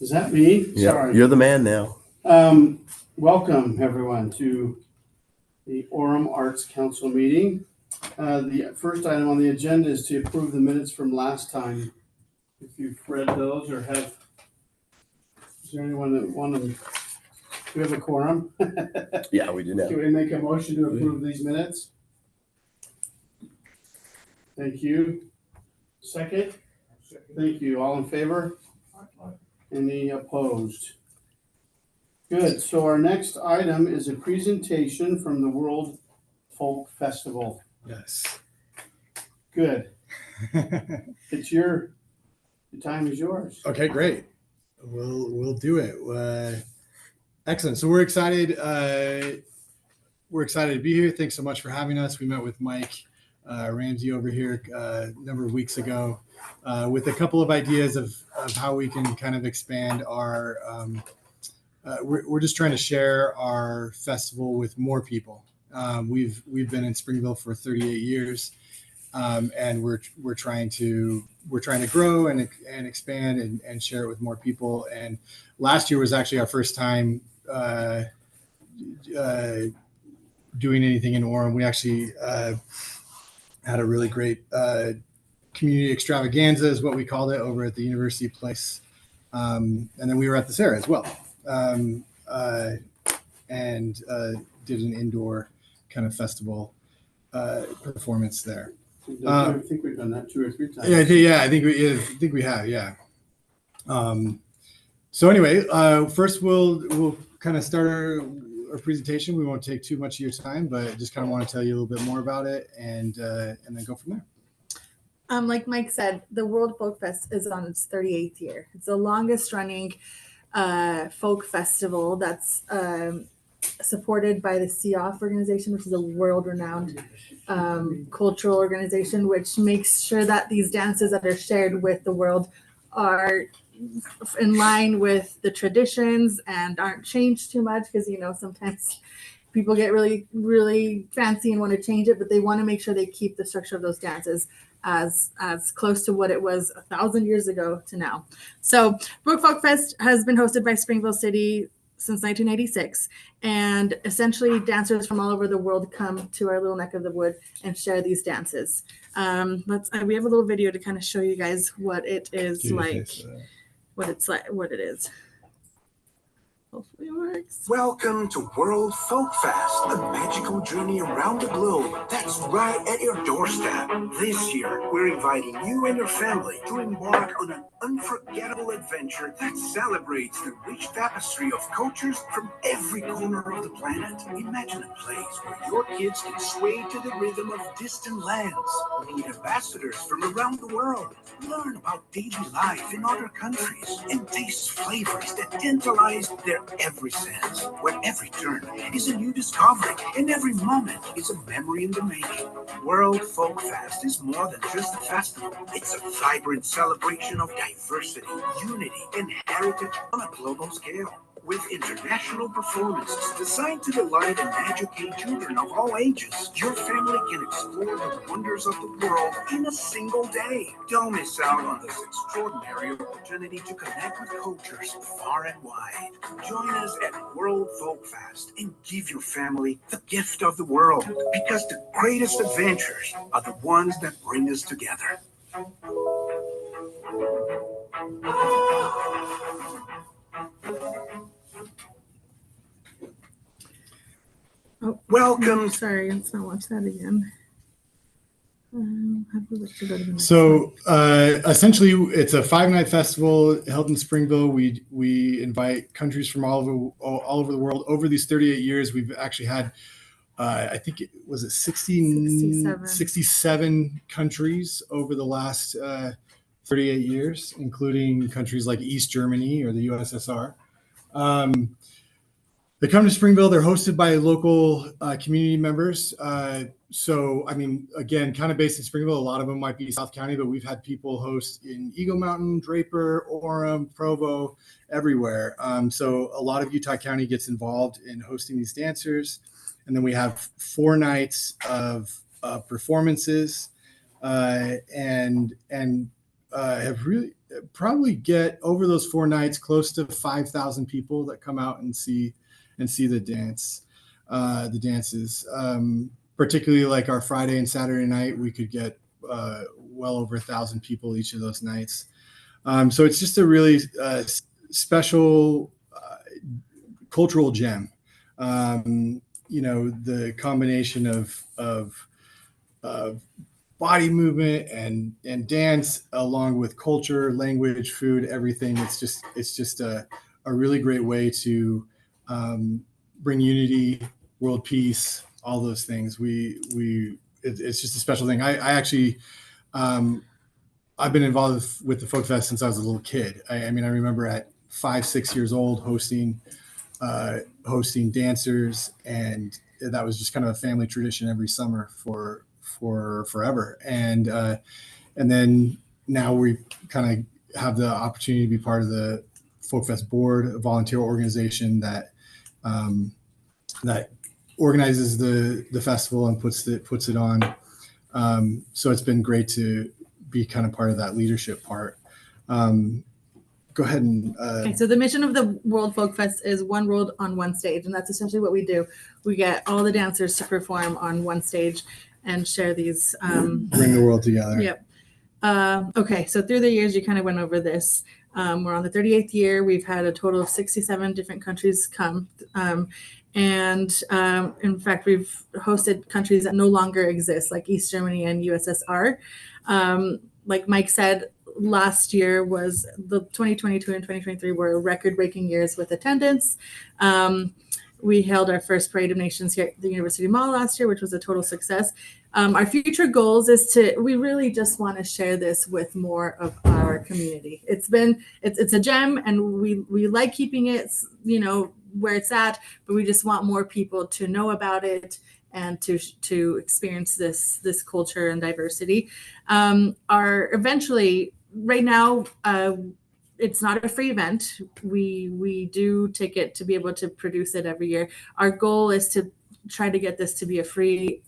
Is that me? Yeah, Sorry. you're the man now. Welcome, everyone, to the Orem Arts Council meeting. The first item on the agenda is to approve the minutes from last time. If you've read those or have, is there anyone that want to, do we have a quorum? Yeah, we do now. Can we make a motion to approve these minutes? Thank you. Second? Thank you. All in favor? Any opposed? Good. So our next item is a presentation from the World Folk Festival. Yes. Good. It's the time is yours. Okay, great. We'll do it. Excellent. So we're excited. We're excited to be here. Thanks so much for having us. We met with Mike Ramsey over here a number of weeks ago with a couple of ideas of how we can kind of expand our. We're just trying to share our festival with more people. We've been in Springville for 38 years, and we're trying to grow and expand and share it with more people. And last year was actually our first time doing anything in Orem. We actually had a really great community extravaganza, is what we called it, over at the University Place, and then we were at the Sarah as well. And did an indoor kind of festival performance there. I think we've done that 2 or 3 times. I think we have. Yeah. So anyway, first we'll kind of start our presentation. We won't take too much of your time, but just kind of want to tell you a little bit more about it and then go from there. Like Mike said, the World Folk Fest is on its 38th year. It's the longest running folk festival that's supported by the CEOF organization, which is a world-renowned cultural organization, which makes sure that these dances that are shared with the world are in line with the traditions and aren't changed too much, because sometimes people get really, really fancy and want to change it, but they want to make sure they keep the structure of those dances as close to what it was 1,000 years ago to now. So World Folk Fest has been hosted by Springville City since 1986, and essentially dancers from all over the world come to our little neck of the wood and share these dances. We have a little video to kind of show you guys what it is like, what it is. Hopefully it works. Welcome to World Folk Fest, a magical journey around the globe that's right at your doorstep. This year, we're inviting you and your family to embark on an unforgettable adventure that celebrates the rich tapestry of cultures from every corner of the planet. Imagine a place where your kids can sway to the rhythm of distant lands, meet ambassadors from around the world, learn about daily life in other countries, and taste flavors that tantalize their every sense, where every turn is a new discovery and every moment is a memory in the making. World Folk Fest is more than just a festival. It's a vibrant celebration of diversity, unity, and heritage on a global scale. With international performances designed to delight and educate children of all ages, your family can explore the wonders of the world in a single day. Don't miss out on this extraordinary opportunity to connect with cultures far and wide. Join us at World Folk Fest and give your family the gift of the world, because the greatest adventures are the ones that bring us together. Oh, Welcome. Sorry, let's not watch that again. So essentially, it's a 5-night festival held in Springville. We invite countries from all over the world. Over these 38 years, we've actually had, I think it was 67 countries over the last 38 years, including countries like East Germany or the USSR. They come to Springville. They're hosted by local community members. So, I mean, again, kind of based in Springville. A lot of them might be South County, but we've had people host in Eagle Mountain, Draper, Orem, Provo, everywhere. So a lot of Utah County gets involved in hosting these dancers. And then we have 4 nights of performances and have really probably get over those 4 nights close to 5,000 people that come out and see the dances. Particularly like our Friday and Saturday night, we could get well over 1,000 people each of those nights. So it's just a really special cultural gem. The combination of body movement and dance, along with culture, language, food, everything. It's just a really great way to bring unity, world peace, all those things. It's just a special thing. I actually, I've been involved with the Folk Fest since I was a little kid. I remember at 5-6 years old hosting dancers, and that was just kind of a family tradition every summer for forever. And then now we kind of have the opportunity to be part of the Folk Fest board, a volunteer organization that organizes the festival and puts it on. So it's been great to be kind of part of that leadership part. Go ahead and. Okay, so the mission of the World Folk Fest is one world on one stage, and that's essentially what we do. We get all the dancers to perform on one stage and share these. Bring the world together. Yep. Okay, so through the years, you kind of went over this. We're on the 38th year. We've had a total of 67 different countries come. In fact, we've hosted countries that no longer exist, like East Germany and USSR. Like Mike said, last year was the 2022 and 2023 were record-breaking years with attendance. We held our first Parade of Nations here at the University Mall last year, which was a total success. Our future goals is we really just want to share this with more of our community. It's a gem, and we like keeping it, where it's at, but we just want more people to know about it and to experience this culture and diversity. Eventually, right now, it's not a free event. We do ticket to be able to produce it every year. Our goal is to try to get this to be a free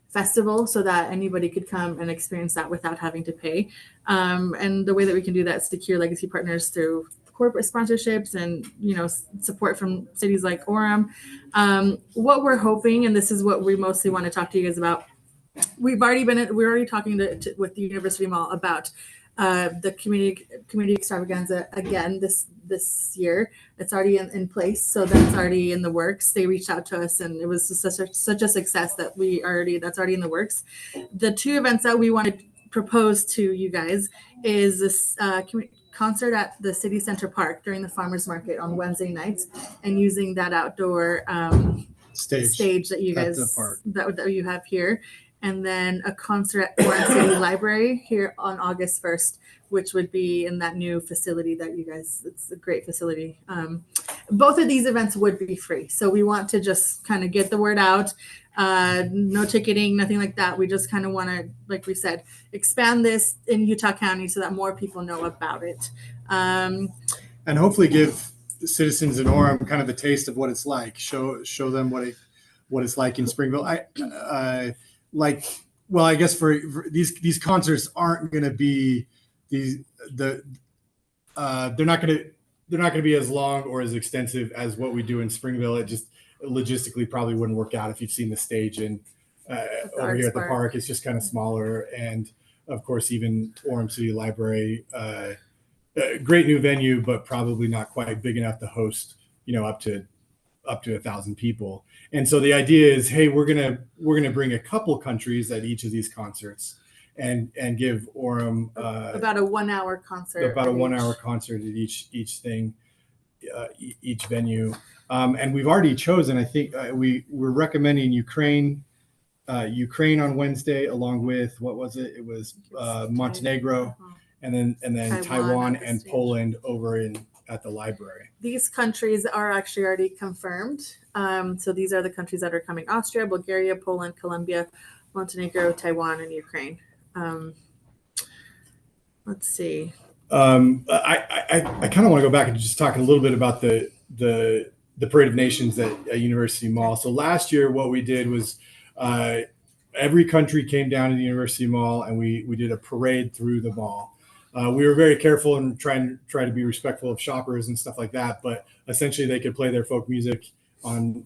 festival so that anybody could come and experience that without having to pay. And the way that we can do that is secure legacy partners through corporate sponsorships and support from cities like Orem. What we're hoping, and this is what we mostly want to talk to you guys about, we're already talking with the University Mall about the community extravaganza again this year. It's already in place, so that's already in the works. They reached out to us, and it was such a success that that's already in the works. The two events that we want to propose to you guys is this concert at the City Center Park during the farmers market on Wednesday nights, and using that outdoor stage that you guys that you have here. And then a concert at Orem City Library here on August 1st, which would be in that new facility that you guys, it's a great facility. Both of these events would be free. So we want to just kind of get the word out. No ticketing, nothing like that. We just kind of want to, like we said, expand this in Utah County so that more people know about it. And hopefully give the citizens in Orem kind of a taste of what it's like. Show them what it's like in Springville. I guess for these concerts aren't going to be they're not going to be as long or as extensive as what we do in Springville. It just logistically probably wouldn't work out if you've seen the stage and over here at the park. It's just kind of smaller, and of course even Orem City Library, great new venue, but probably not quite big enough to host up to 1,000 people. And so the idea is, hey, we're gonna bring a couple countries at each of these concerts, and give Orem about a 1 hour concert. About a 1 hour concert at each thing, each venue. And we've already chosen. I think we're recommending Ukraine on Wednesday, along with what was it? It was Montenegro, and then Taiwan and Poland over at the library. These countries are actually already confirmed. So these are the countries that are coming: Austria, Bulgaria, Poland, Colombia, Montenegro, Taiwan, and Ukraine. Let's see. I kind of want to go back and just talk a little bit about the Parade of Nations at University Mall. So last year, what we did was every country came down to the University Mall, and we did a parade through the mall. We were very careful and try to be respectful of shoppers and stuff like that. But essentially, they could play their folk music on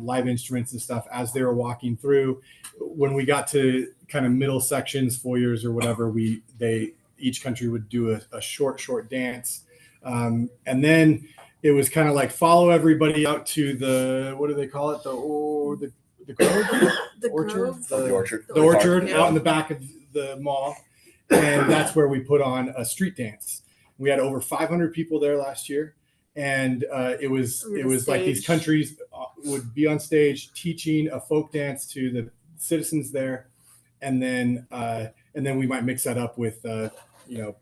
live instruments and stuff as they were walking through. When we got to kind of middle sections, foyers or whatever, each country would do a short dance, and then it was kind of like follow everybody out to the, what do they call it, the grove? The orchard, grove? The orchard. the orchard Yeah. out in the back of the mall, and that's where we put on a street dance. We had over 500 people there last year, and it was like these countries would be on stage teaching a folk dance to the citizens there, and then we might mix that up with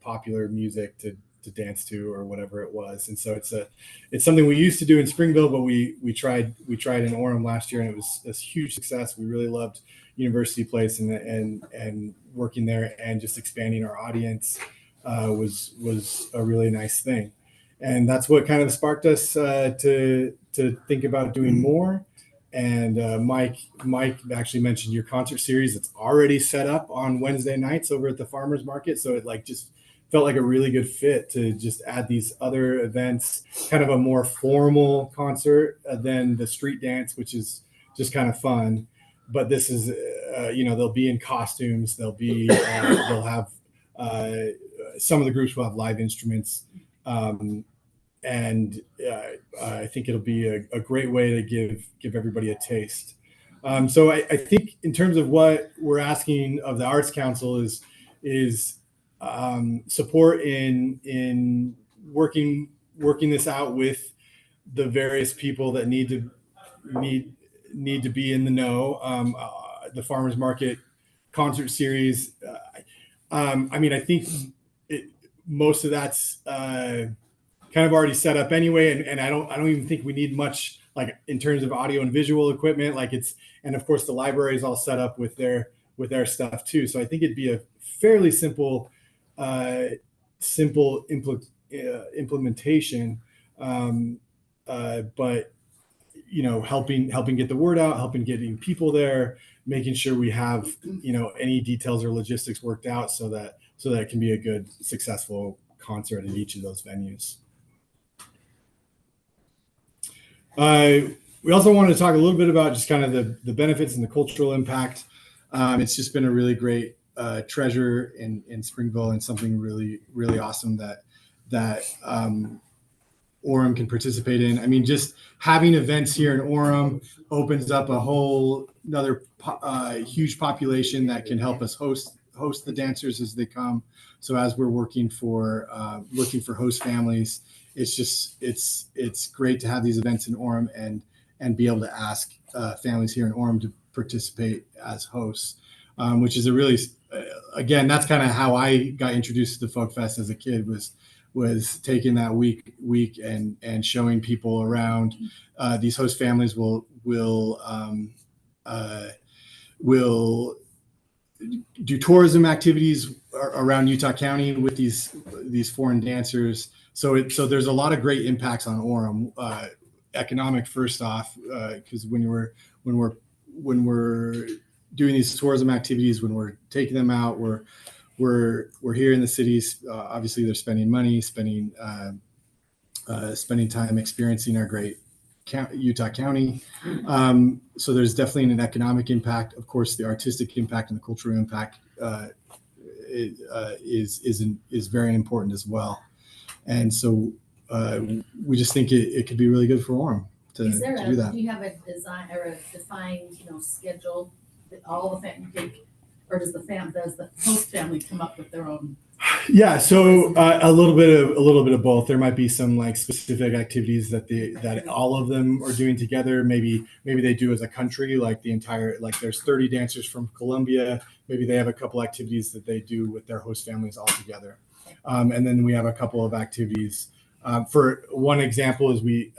popular music to dance to or whatever it was. And so it's something we used to do in Springville, but we tried in Orem last year, and it was a huge success. We really loved University Place and working there, and just expanding our audience was a really nice thing. And that's what kind of sparked us to think about doing more. And Mike actually mentioned your concert series. It's already set up on Wednesday nights over at the farmers market, so it just felt like a really good fit to just add these other events, kind of a more formal concert than the street dance, which is just kind of fun. But this is, they'll be in costumes. They'll have some of the groups will have live instruments. And I think it'll be a great way to give everybody a taste. So I think in terms of what we're asking of the Arts Council is support in working this out with the various people that need to be in the know. The farmers market concert series. I think most of that's kind of already set up anyway, and I don't even think we need much in terms of audio and visual equipment. And of course the library is all set up with their stuff too. So I think it'd be a fairly simple implementation, but helping get the word out, helping getting people there, making sure we have any details or logistics worked out so that it can be a good, successful concert at each of those venues. We also wanted to talk a little bit about just kind of the benefits and the cultural impact. It's just been a really great treasure in Springville, and something really, really awesome that Orem can participate in. Just having events here in Orem opens up a whole another huge population that can help us host the dancers as they come. So as we're looking for host families, it's great to have these events in Orem and be able to ask families here in Orem to participate as hosts, which is a really, again, that's kind of how I got introduced to the Folk Fest as a kid, was taking that week and showing people around. These host families will do tourism activities around Utah County with these foreign dancers. So there's a lot of great impacts on Orem. Economic, first off, because when we're doing these tourism activities, when we're taking them out, we're here in the cities. Obviously, they're spending money, spending time experiencing our great Utah County. So there's definitely an economic impact. Of course, the artistic impact and the cultural impact is very important as well. And so we just think it could be really good for Orem to do that. Do you have a design or a defined, schedule that all the family take, or does the host family come up with their own? Yeah, so a little bit of both. There might be some specific activities that all of them are doing together. Maybe they do as a country, there's 30 dancers from Colombia. Maybe they have a couple activities that they do with their host families all together. And then we have a couple of activities. For one example is we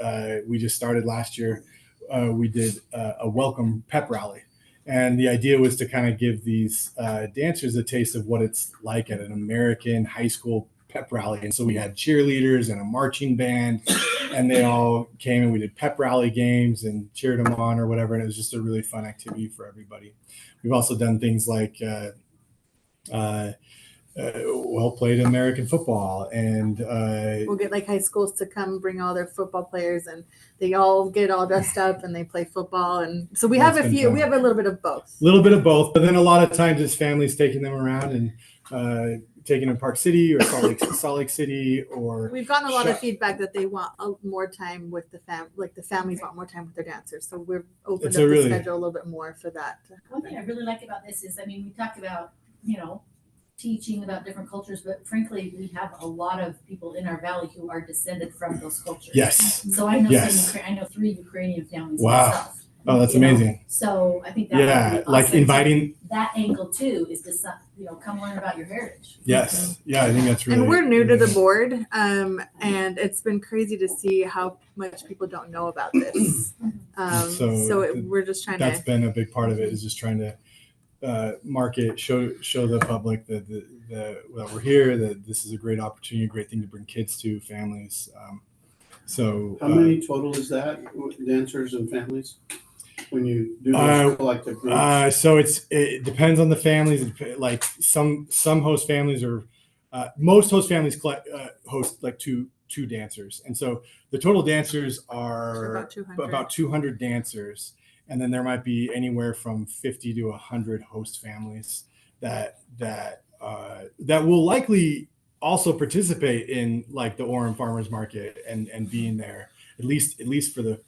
just started last year. We did a welcome pep rally. And the idea was to kind of give these dancers a taste of what it's like at an American high school pep rally. And so we had cheerleaders and a marching band, and they all came and we did pep rally games and cheered them on or whatever. And it was just a really fun activity for everybody. We've also done things like well played American football, and We'll get like high schools to come bring all their football players, and they all get all dressed up and they play football. And so we have That's a been few. fun. We have a little bit of both. a little bit of both. But then a lot of times it's families taking them around and taking them to Park City or Salt Lake City, or We've gotten a lot of Shut- feedback that they want more time with the like the families want more time with their dancers. So we've opened It's up a the really- schedule a little bit more for that. One thing I really like about this is, I mean, we talk about, you know, teaching about different cultures, but frankly, we have a lot of people in our valley who are descended from those cultures. Yes. So I know Yes. I know 3 Ukrainian families Wow. myself. Oh, that's you know. amazing. So I think that Yeah, would be like awesome. inviting. That angle too is to come learn about your heritage. Yes. Yeah, I think that's really. And we're new to the really- board, and it's been crazy to see how much people don't know about this. We're just trying That's to. been a big part of it, is just trying to market, show the public that we're here, that this is a great opportunity, a great thing to bring kids to, families. How many total is that, dancers and families, when you do those collective groups? So it depends on the families. Like some host families are, most host families host like two dancers, and so the total dancers are About 200 dancers, and then there might be anywhere from 50 to 100 host families that will likely also participate in like the Orem Farmers Market and being there, at least for the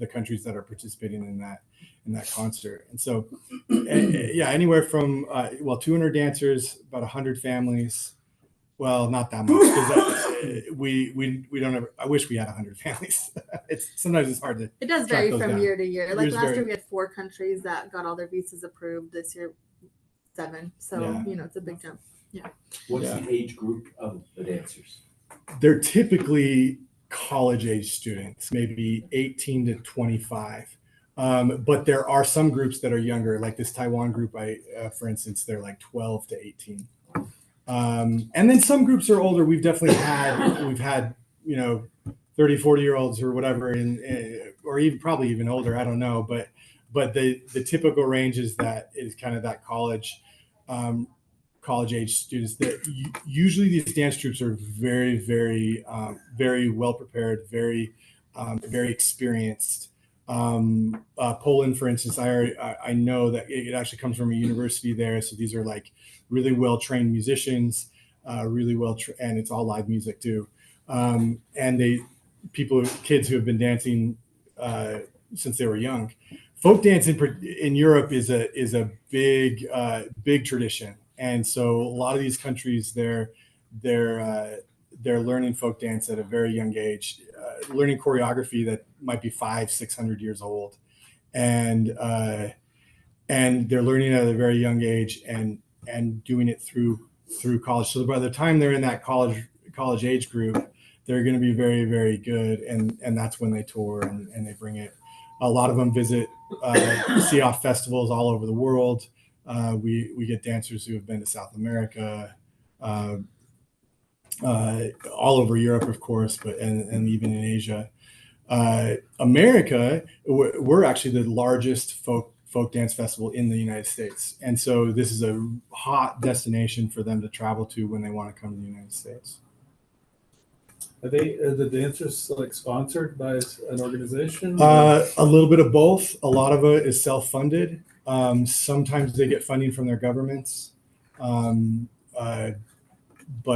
countries that are participating in that concert. And so yeah, anywhere from 200 dancers, about 100 families. Well, not that much, because we don't ever. I wish we had 100 families. Sometimes it's hard to. It does track vary those from down. year to year. Like Years last vary. year, we had 4 countries that got all their visas approved. This year, 7. So Yeah. it's a big jump. What's Yeah. the age group of the dancers? They're typically college age students, maybe 18 to 25. But there are some groups that are younger, like this Taiwan group. For instance, they're like 12 to 18. And then some groups are older. We've had 30, 40-year-olds or whatever, or even probably even older. I don't know, but the typical range is kind of that college age students. That usually these dance troops are very, very, very well prepared, very experienced. Poland, for instance, I know that it actually comes from a university there, so these are like really well trained musicians, and it's all live music too. And kids who have been dancing since they were young. Folk dance in Europe is a big tradition, and so a lot of these countries they're learning folk dance at a very young age, learning choreography that might be 500-600 years old, and they're learning at a very young age and doing it through college. So by the time they're in that college age group, they're going to be very, very good, and that's when they tour and they bring it. A lot of them visit COF festivals all over the world. We get dancers who have been to South America, all over Europe, of course, and even in Asia. America, we're actually the largest folk dance festival in the United States, and so this is a hot destination for them to travel to when they want to come to the United States. Are the dancers like sponsored by an organization? A little bit of both. A lot of it is self-funded. Sometimes they get funding from their governments, but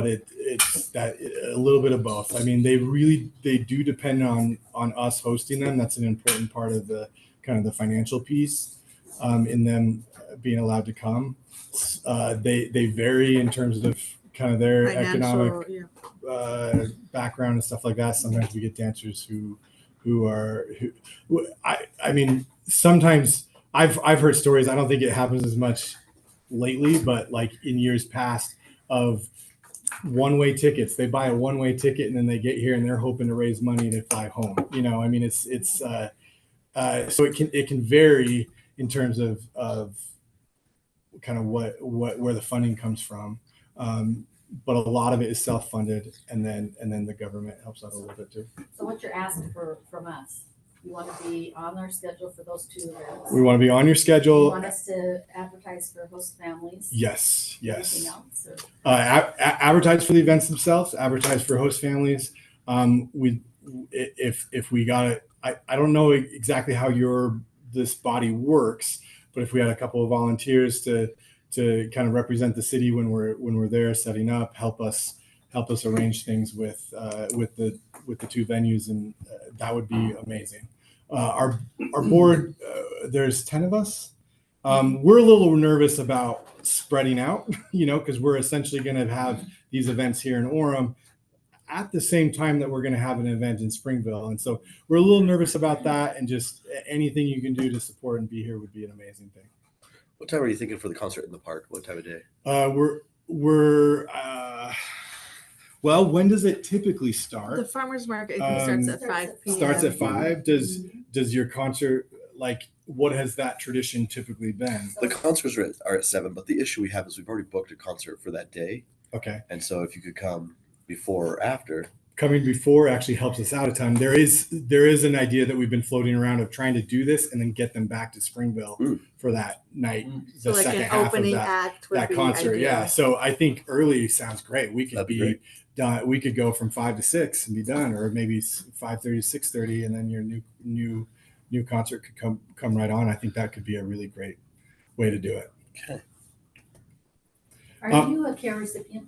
it's that a little bit of both. I mean, they do depend on us hosting them. That's an important part of the kind of the financial piece in them being allowed to come. They vary in terms of kind of their economic background and stuff like that. Sometimes we get dancers I mean, sometimes I've heard stories. I don't think it happens as much lately, but like in years past, of one-way tickets. They buy a one-way ticket and then they get here and they're hoping to raise money to fly home. I mean, it's so it can vary in terms of kind of where the funding comes from. But a lot of it is self-funded, and then the government helps out a little bit too. So what you're asking from us You want to be on our schedule for those 2 events. We want to be on your You schedule. want us to advertise for host families? Yes, Anything yes. else? Or- Advertise for the events themselves. Advertise for host families. If we got it, I don't know exactly how this body works, but if we had a couple of volunteers to kind of represent the city when we're there setting up, help us arrange things with the 2 venues, and that would be amazing. Our board, there's 10 of us. We're a little nervous about spreading out, because we're essentially going to have these events here in Orem at the same time that we're going to have an event in Springville. And so we're a little nervous about that, and just anything you can do to support and be here would be an amazing thing. What time are you thinking for the concert in the park? What time of day? Well, when does it typically start? The farmer's market I think starts at 5 p.m. Starts at 5. Does your concert, like, what has that tradition typically been? The concerts are at 7, but the issue we have is we've already booked a concert for that day. Okay. And so if you could come before or after. Coming before actually helps us out a ton. There is an idea that we've been floating around of trying to do this and then get them back to Springville for that night. So The like second an half opening of act would that be concert. ideal. Yeah. So I think early sounds great. We could That'd be be great. done. We could go from 5 to 6 and be done, or maybe 5:30 to 6:30, and then your new concert could come right on. I think that could be a really great way to do it. Okay. Are you a care recipient?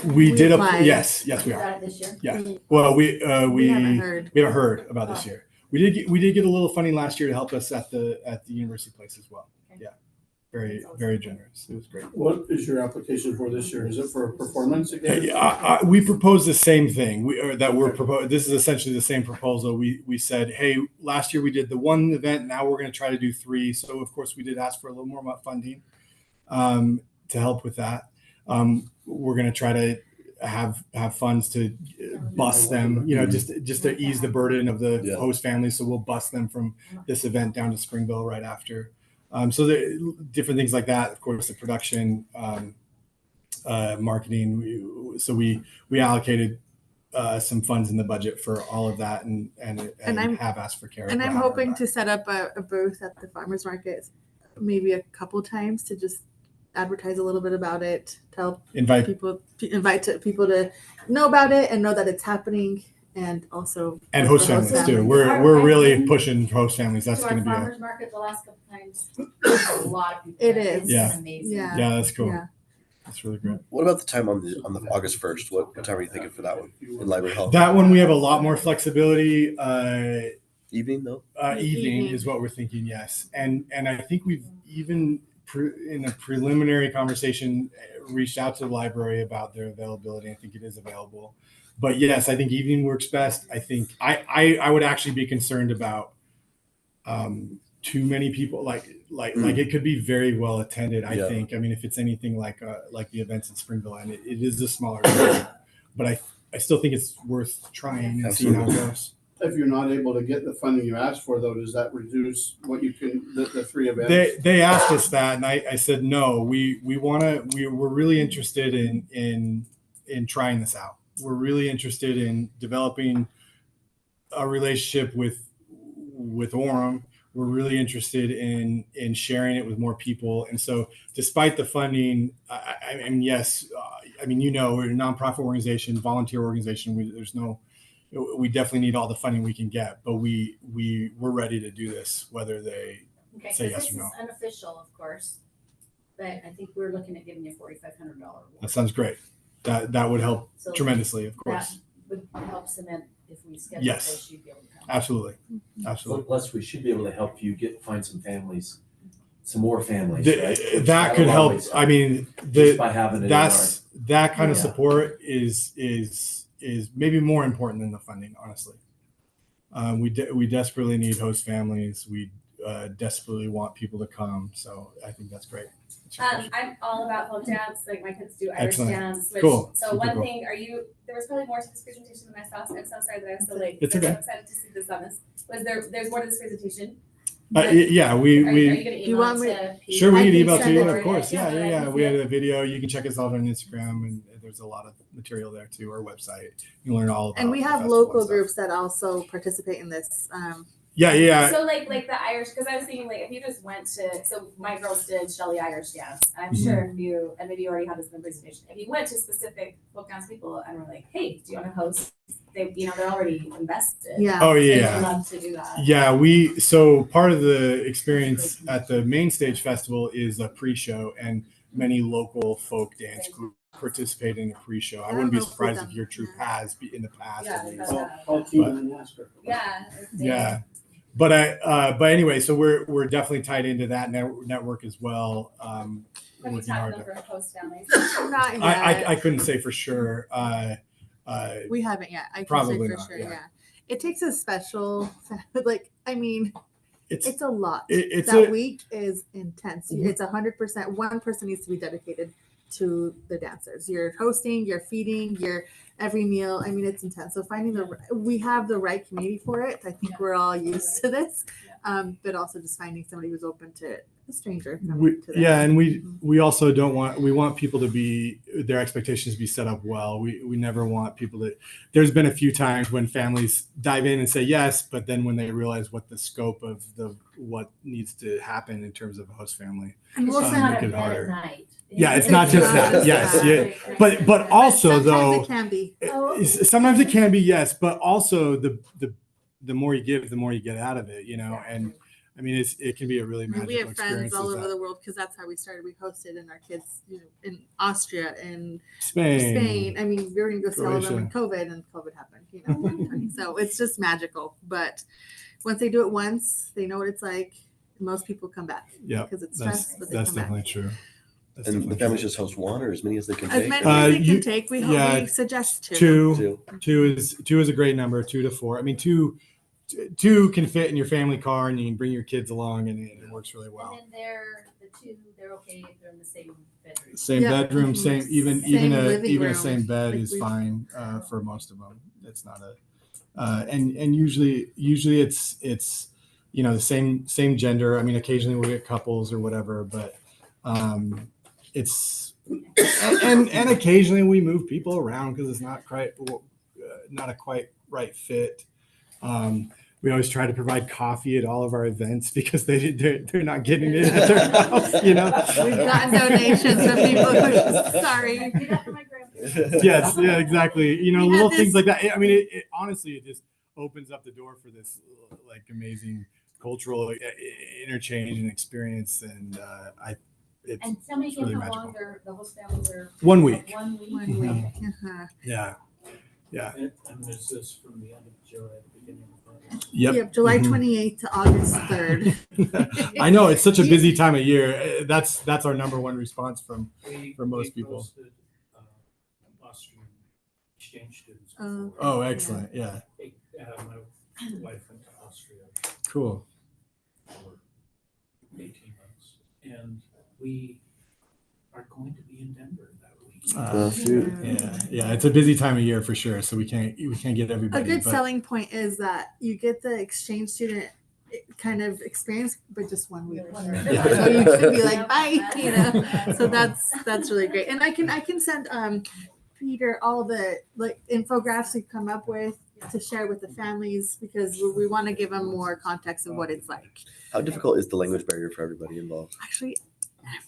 We did applied. yes, we You are. got it this year? Yeah. Well, we haven't heard. We haven't heard about this year. We did get a little funding last year to help us at the university place as well. Okay. Yeah. Very, very generous. It was great. What is your application for this year? Is it for a performance again? We proposed the same thing. This is essentially the same proposal. We said, hey, last year we did the 1 event. Now we're going to try to do 3. So of course we did ask for a little more funding to help with that. We're going to try to have funds to bus them, just to ease the burden of the host families. So we'll bus them from this event down to Springville right after. So the different things like that. Of course, the production, marketing. So we allocated some funds in the budget for all of that, and have asked for care. And I'm hoping to set up a booth at the farmers market, maybe a couple times, to just advertise a little bit about it, to help invite people to know about it and know that it's happening, and also host families too. We're really pushing host families. That's going to be farmers market the last couple times. A lot of people. It is. Yeah. Amazing. Yeah. Yeah, that's cool. Yeah. That's really great. What about the time on the August 1st? What time are you thinking for that one in Library Hall? That one we have a lot more flexibility. Evening though? Evening is what we're thinking. Yes, and I think we've even in a preliminary conversation reached out to the library about their availability. I think it is available, but yes, I think evening works best. I think I would actually be concerned about too many people. Like it could be very well attended. I think. I mean, if it's anything like the events in Springville, and it is a smaller event, but I still think it's worth trying and seeing how it goes. If you're not able to get the funding you asked for, though, does that reduce what you can, the 3 events? They asked us that, and I said no. We're really interested in trying this out. We're really interested in developing a relationship with Orem. We're really interested in sharing it with more people. And so, despite the funding, and yes, we're a nonprofit organization, volunteer organization. We definitely need all the funding we can get, but we're ready to do this, whether they Okay, say so yes this or no. is unofficial, of course, but I think we're looking at giving you $4,500. That sounds great. That would help So tremendously, of course. That would help cement if we schedule Yes. this, you'd be able to come. Absolutely. Absolutely. Plus, we should be able to help you find some families, some more families. right? That could That'll help. always I mean, Just by having it that kind of Yeah. support is maybe more important than the funding, honestly. We desperately need host families. We desperately want people to come. So I think that's great. I'm all about folk dance. Like my kids do Irish Excellent. dance. Which, Cool. So Super one cool. thing, there was probably more to this presentation than I saw. So I'm so sorry that I was so late. It's I'm okay. so excited to see this on this. There's more to this presentation. Yeah, Are you we gonna Do you email want me- to people? sure we I can can email to send you, it of to course. you. Yeah, Yeah, yeah. but We had a video. You can check us out on Instagram, and there's a lot of material there too. Our website. You can learn all about. And we the have festival and local stuff. groups that also participate in this. Yeah. So like the Irish, because I was thinking like if you just went to, so my girls did Shelley Irish dance, and I'm Mm-hmm. sure if you, and maybe you already had this in the presentation, if you went to specific folk dance people and were like, hey, do you want to host? They, they're already invested. Yeah. Oh They yeah. would love to do that. Yeah, so part of the experience at the main stage festival is a pre-show, and many local folk dance groups participate in a pre-show. I wouldn't be surprised if your troupe has in the past. Yeah, at they've least. done that. I'll keep and ask her. Yeah. Yeah, but anyway, so we're definitely tied into that network as well. Have you Working talked hard to them to- for host families? Not yet. I couldn't say for sure. We haven't yet. I can Probably say for not, sure. yeah. Yeah. It takes a special, like, I mean, It's it's a lot. it's That a week is intense. Mhm. It's 100%. One person needs to be dedicated to the dancers. You're hosting, you're feeding, you're every meal. I mean, it's intense. So finding we have the right community for it. I think we're all used to this, but also just finding somebody who's open to a stranger. coming to them. and we also we want people to be, their expectations to be set up well. We never want people to, there's been a few times when families dive in and say yes, but then when they realize what the scope of what needs to happen in terms of a host family. And we'll It's Um, send not make a it bed harder. at night. Yeah, it's not just that. Yes, yeah. But also sometimes though, it can be. sometimes it can be, yes, but also the more you give, the more you get out of it, and I mean it can be a really I mean, magical we have friends experience. all as over that. the world because that's how we started. We hosted in our kids, in Austria and Spain. Spain. I mean, we were going to go see all of them when Croatia. COVID, and COVID happened. So it's just magical. But once they do it once, they know what it's like. Most people come back. Yeah, because it's that's stress, but they come definitely back. true. That's And the definitely families true. just host one or as many as they can As take? many or- as they can you- take. We yeah, we suggest two. Two is a great number. 2 to 4. I mean, two can fit in your family car, and you can bring your kids along, and it works really well. And then they're okay if they're in the same bedroom. Same Yeah. bedroom, same even Same a living even a room. same bed Like is we- fine for most of them. It's not and usually it's the same gender. I mean, occasionally we'll get couples or whatever, but it's and occasionally we move people around because it's not a quite right fit. We always try to provide coffee at all of our events because they're not getting it at their house, We've gotten donations from people who are just sorry. Get after my grandpa. Yes, yeah, exactly. We had Little this- things like that. I mean, it honestly, it just opens up the door for this like amazing cultural interchange and experience, and it's And tell me It's again really how long the host families are. 1 week. 1 week. 1 week. Mhm. Uh-huh. Yeah. And is this from the end of July, the beginning of August? Yep. July Mhm. 28th to August 3rd. I know it's such a busy time of year. That's our number one response from for most We people. hosted, Austrian exchange students. Oh, before. Oh, excellent. Yeah. My wife went to Austria Cool. for 18 months, and we are going to be in Denver that week. Shoot. Yeah. It's a busy time of year for sure. So we can't get A everybody. good but- selling point is that you get the exchange student kind of experience, but just 1 week. Yeah. So you could be like, bye, So that's really great. And I can send Peter all the infographics we come up with to share with the families because we want to give them more context of what it's like. How difficult is the language barrier for everybody involved? Actually,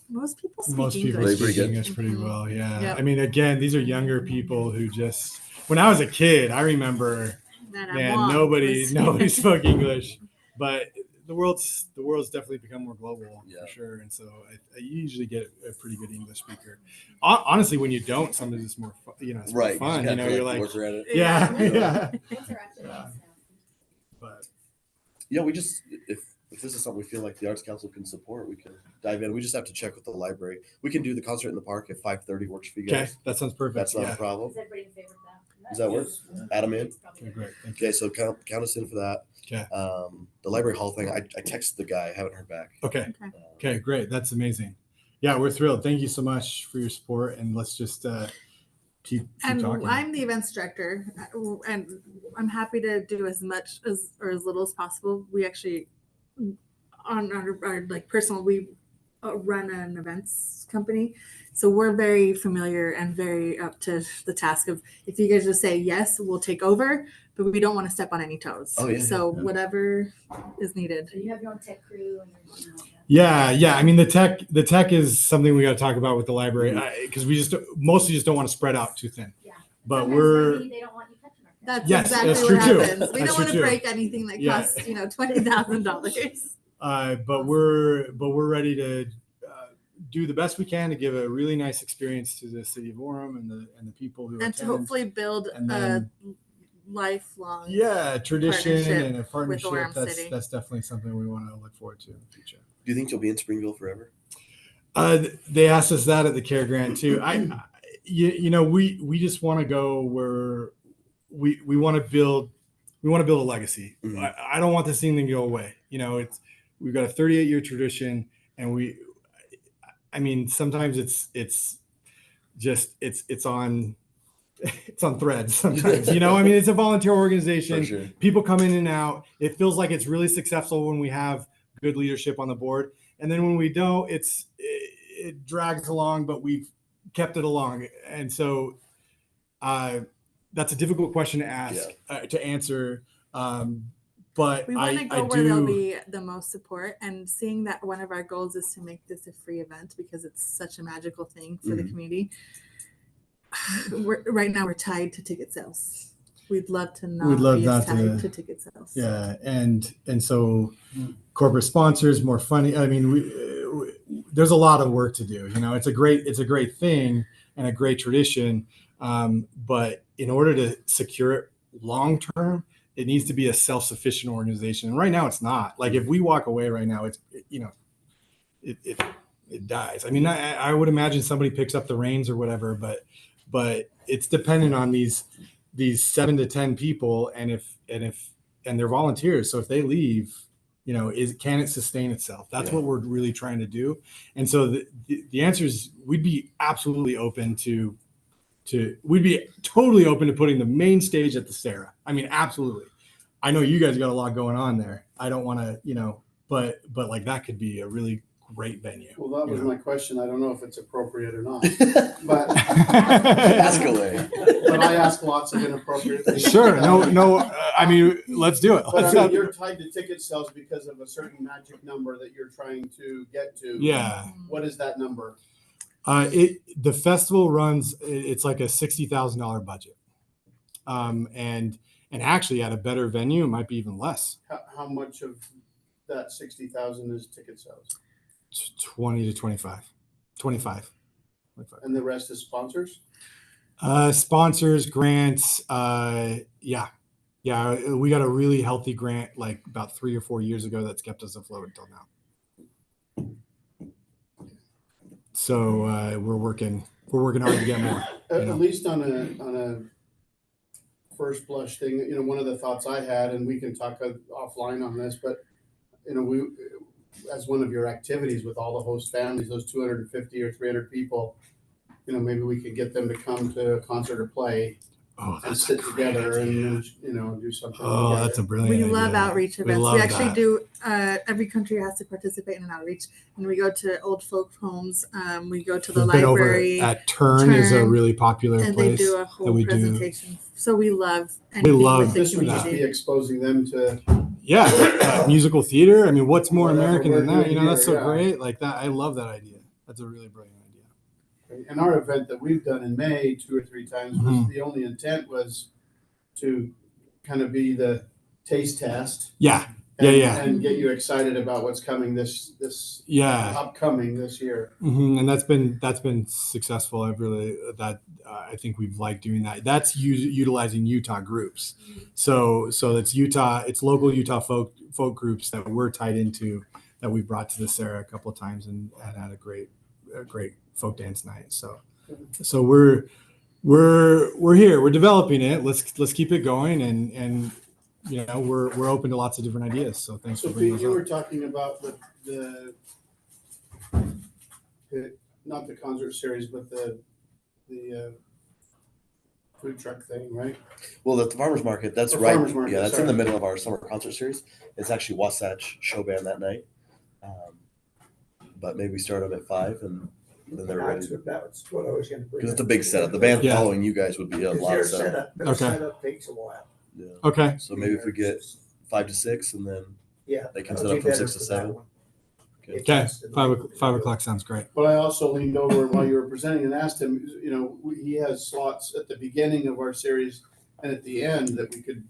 most people speak Most people English. Pretty speak good. English pretty well. Yeah. Yep. I mean, again, these are younger people who just, when I was a kid, I remember, nobody spoke English, but the world's definitely become more global Yeah. for sure. And so I usually get a pretty good English speaker. Honestly, when you don't, sometimes it's more fun, it's more fun, you're like, work around it. yeah. Interaction. Yeah. But Yeah, we just if this is something we feel like the Arts Council can support, we can dive in. We just have to check with the library. We can do the concert in the park at 5:30. Works for you okay, guys. that sounds perfect. That's not Yeah. a problem. Is everybody in favor of that? Does that work? Add 'em in. Okay, great. Thank you. Okay, so count us in for that. Okay. The library hall thing, I texted the guy. I haven't heard back. Okay. Okay, great. That's amazing. Yeah, we're thrilled. Thank you so much for your support, and let's just keep And talking. I'm the events director, and I'm happy to do as much as or as little as possible. We actually on our like personal, we run an events company, so we're very familiar and very up to the task of, if you guys just say yes, we'll take over, but we don't want to step on any toes. Oh, yeah, So whatever is needed. So you have your own tech crew and your, Yeah. I mean, the tech is something we got to talk about with the library, because we mostly just don't want to spread out too thin. Yeah. But Sometimes maybe they don't want you touching our That's Yes, exactly that's what true too. happens. We That's don't want true to too. break anything that Yeah. costs $20,000. But we're ready to do the best we can to give a really nice experience to the city of Orem and the people who And to attend. hopefully build And a then- lifelong. tradition partnership and a partnership. Orem That's City. definitely something we want to look forward to in the future. Do you think you'll be in Springville forever? They asked us that at the Care Grant too. We just want to go where we want to build. We want to build a legacy. Mhm. I don't want this thing to go away. We've got a 38-year tradition, and sometimes it's on threads sometimes. It's a volunteer organization. For sure. People come in and out. It feels like it's really successful when we have good leadership on the board, and then when we don't, it drags along, but we've kept it along. And so that's a difficult question to ask, to answer. But We want to go I where there'll do. be the most support, and seeing that one of our goals is to make this a free event because it's such a magical thing for the Mhm. community. Right now we're tied to ticket sales. We'd love to not We'd love be not tied to- to ticket sales. Yeah, and so corporate sponsors, more funding. There's a lot of work to do. It's a great thing and a great tradition. But in order to secure it long term, it needs to be a self-sufficient organization. And right now, it's not. Like if we walk away right now, it dies. I would imagine somebody picks up the reins or whatever, but it's dependent on these 7 to 10 people, and they're volunteers. So if they leave, can it sustain itself? That's what we're really trying to do. And so the answer is we'd be absolutely open we'd be totally open to putting the main stage at the Sarah. Absolutely. I know you guys got a lot going on there. I don't want to, but like that could be a really great venue. Well, that was my question. I don't know if it's appropriate or not, Ask but away. I ask lots of inappropriate things. Sure. No. Let's do it. But you're tied to ticket sales because of a certain magic number that you're trying to get to. Yeah. What is that number? The festival runs. It's like a $60,000 budget, and actually at a better venue, it might be even less. How much of that 60,000 is ticket sales? 20 to 25. And the rest is sponsors? Sponsors, grants. Yeah. We got a really healthy grant like about 3 or 4 years ago that's kept us afloat until now. So we're working hard to get more. At least on a first blush thing, one of the thoughts I had, and we can talk offline on this, but we, as one of your activities with all the host families, those 250 or 300 people, maybe we could get them to come to a concert or play and sit together and do something. Oh, together. that's a brilliant We idea. love outreach events. love We actually that. do. Every country has to participate in an outreach, and we go to old folk homes. We go to the We've been over library, at Turn is a Turn, really popular and they place. do a that whole we do. presentation. So we love anything love with the This would just community. be exposing them to. Yeah, musical theater. What's more Whatever American we're than that? doing That's so here, yeah. great. Like that, I love that idea. That's a really brilliant idea. And our event that we've done in May 2 or 3 times was the only intent was to kind of be the taste test. Yeah. And get you excited about what's coming this upcoming this year. And that's been successful. I think we've liked doing that. That's utilizing Utah groups. So it's local Utah folk groups that we're tied into that we brought to the Sarah a couple of times and had a great folk dance night. So we're here. We're developing it. Let's keep it going and we're open to lots of different ideas. So thanks So for bringing Pete, those you up. were talking about the not the concert series, but the food truck thing, right? Well, the farmers market, that's Or right. farmers market, Yeah, that's in sorry. the middle of our summer concert series. It's actually Wasatch Show Band that night. But maybe we start them at 5 and then they're ready. That's what I was gonna bring. Because it's a big setup. The band Yeah. following you guys would be a lot of setup. Their Okay. setup takes a while. Yeah. Okay. So maybe if we get 5 to 6 and then Yeah. they can that'll set be up from better 6 to for that 7. one. Okay. If Okay. that's the 5 night. o'clock sounds great. But I also leaned over while you were presenting and asked him, he has slots at the beginning of our series and at the end that we could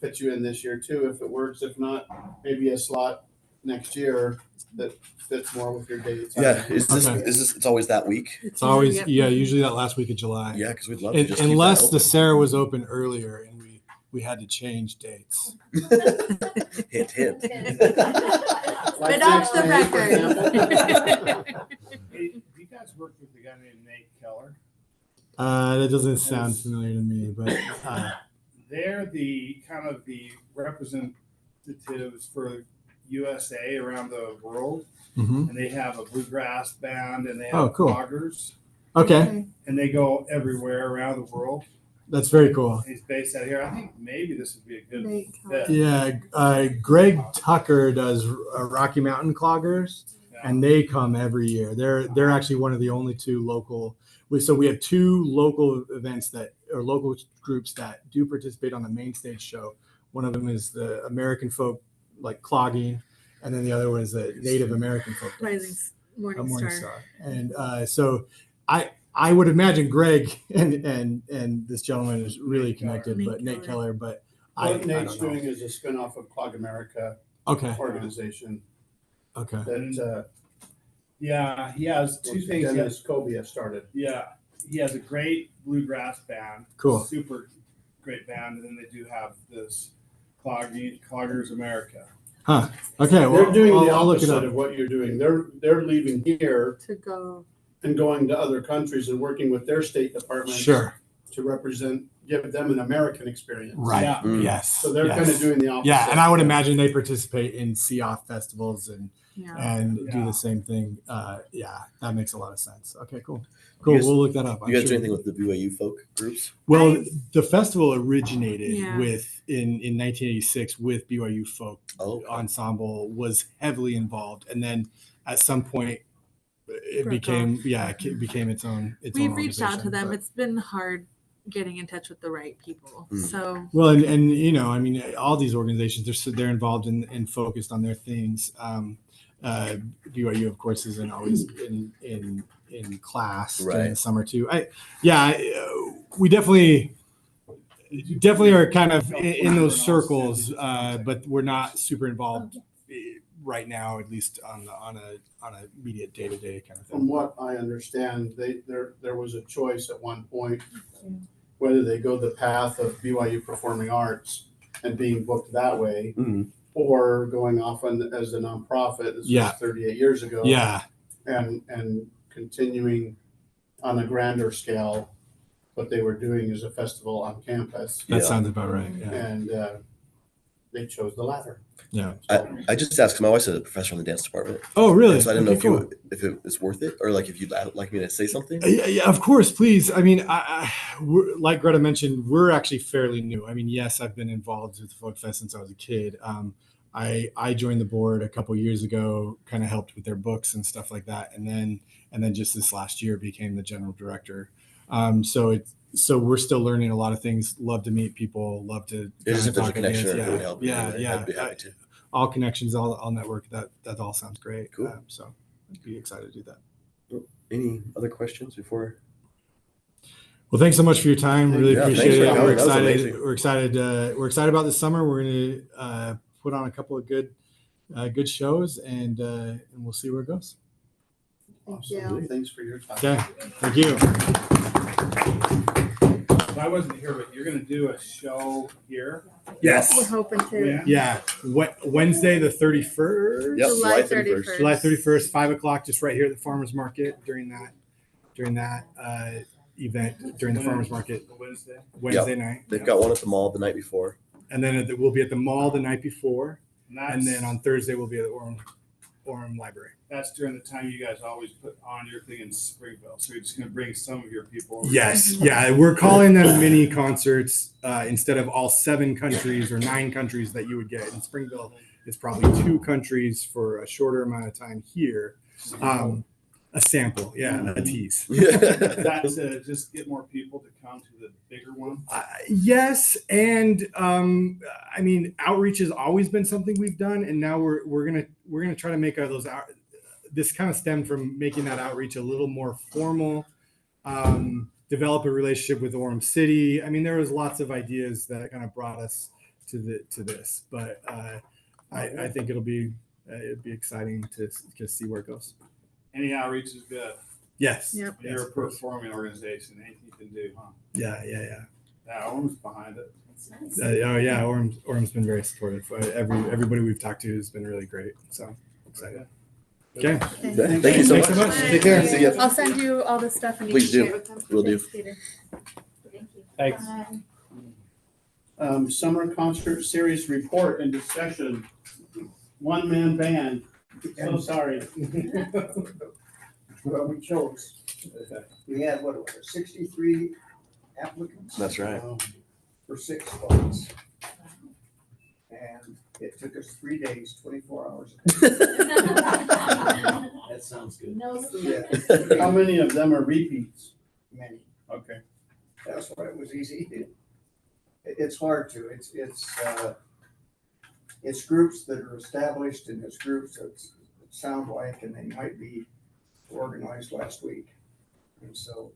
fit you in this year too, if it works. If not, maybe a slot next year that fits more with your dates. Yeah. Is this Okay. it's always that week? It's always, Yep. usually that last week of July. Yeah, because we'd love to And, just keep unless that the open. Sarah was open earlier and we had to change dates. Hint, hint. Like But off the next day, for record. Hey, do you guys work with a guy named Nate Keller? That doesn't sound familiar to me, but They're the kind of the representatives for USA around the world, mhm. and they have a bluegrass band and they Oh, have cool. bloggers, Okay, and they go everywhere around the world. that's very cool. He's based out here. I think maybe this would be a good Nate fit. Yeah, Greg Tucker does Rocky Mountain Cloggers, and they come every year. They're actually one of the only two local. So we have two local events or local groups that do participate on the main stage show. One of them is the American folk like clogging, and then the other one is the Native American folk dance. Rising Morning Morning Star. Star. And so I would imagine Greg and this gentleman is really connected, Nate but Nate Keller. Keller, but I What Nate's don't know. doing is a spinoff of Clog America Okay. organization Okay. that Yeah, he has two things. He has- Dennis Cobia started. Yeah, he has a great bluegrass band. Cool. Super great band, and then they do have this Cloggers America. Huh. Okay. Well, They're doing the I'll look it opposite up. of what you're doing. They're leaving here To go. and going to other countries and working with their state departments Sure. to give them an American experience. Right. Yeah. Mm. Yes. So they're yes. kind of doing the opposite. Yeah, and I would imagine they participate in Sea-Off festivals and Yeah. do Yeah. the same thing. Yeah, that makes a lot of sense. Okay, cool. Cool. You guys- We'll look that up. You guys I'm do sure- anything with the BYU folk groups? Well, the festival originated Yeah. with in 1986 with BYU folk Oh, ensemble was heavily involved, and then at some point it Broke became it became its own. We've reached out to organization, them. but- It's been hard getting in touch with the right people. Mm. So Well, and I mean, all these organizations they're involved in and focused on their things. BYU, of course, isn't always in class during Right. the summer too. We definitely are kind of in those circles, but we're not super involved right now, at least on a immediate day-to-day kind of From thing. what I understand, there was a choice at one point whether they go the path of BYU Performing Arts and being booked that way, Mhm. or going off as a nonprofit. This Yeah. was 38 years ago. Yeah, And continuing on a grander scale, what they were doing is a festival on campus, that Yeah. sounds about right. Yeah, and they chose the latter. yeah. I just asked because my wife's a professor in the dance department. Oh, really? And so I didn't Okay, know cool. if it was worth it or like if you'd like me to say something. Yeah, of course, please. I mean, like Greta mentioned, we're actually fairly new. I mean, yes, I've been involved with the Folk Fest since I was a kid. I joined the board a couple years ago, kind of helped with their books and stuff like that, and then just this last year became the general director. So we're still learning a lot of things. Love to meet people. Love to. It's just if there's a talk ideas. connection that would help. you, Yeah, yeah. I'd be happy to. All connections, all network. That all sounds great. Cool. So I'd be excited to do that. Any other questions before? Well, thanks so much for your time. Really Yeah, thanks appreciate for it. coming. We're That was excited. amazing. We're excited about this summer. We're going to put on a couple of good shows, and we'll see where it goes. thank you. Awesome. Thanks for your time. Okay, thank you. I wasn't here, but you're gonna do a show here. We're Yes. hoping to. Yeah. Wednesday the 31st. Yep, July July 31st. July 31st, 5:00, just right here at the farmers market during that event during the farmers market Wednesday night. They've got one at the mall the night before. And then we'll be at the mall the night before, And and then on Thursday we'll be at the Orem Library. that's during the time you guys always put on your thing in Springville. So you're just gonna bring some of your people over. Yes, yeah, we're calling them mini concerts instead of all 7 countries or 9 countries that you would get in Springville. is probably 2 countries for a shorter amount of time here. A sample, yeah, a tease. That's to just get more people to come to the bigger one. Yes, and I mean, outreach has always been something we've done, and now we're gonna try to make those out. This kind of stemmed from making that outreach a little more formal. Develop a relationship with Orem City. I mean, there was lots of ideas that kind of brought us to this, but I think it'd be exciting to see where it goes. Any outreach is good. Yes. Yep. You're a performing organization. Anything you can do, huh? Yeah. Yeah, Orem's behind it. It's nice. Oh yeah, Orem's been very supportive. Everybody we've talked to has been really great. So excited. Okay. Thank you so much. Thanks so much. Bye. Take care. See ya. I'll send you all the stuff and you Please can do. share it with them. Will do. Thanks, Peter. Thank you. Thanks. Summer concert series report and discussion. One-man band. So sorry. Well, we chose. We had, what was it, 63 applicants That's right. for 6 spots. And it took us 3 days, 24 hours. That sounds good. No. Yeah, How many of them are repeats? many. Okay. That's why it was easy. It's hard to, it's groups that are established and it's groups that sound like, and they might be organized last week. And so,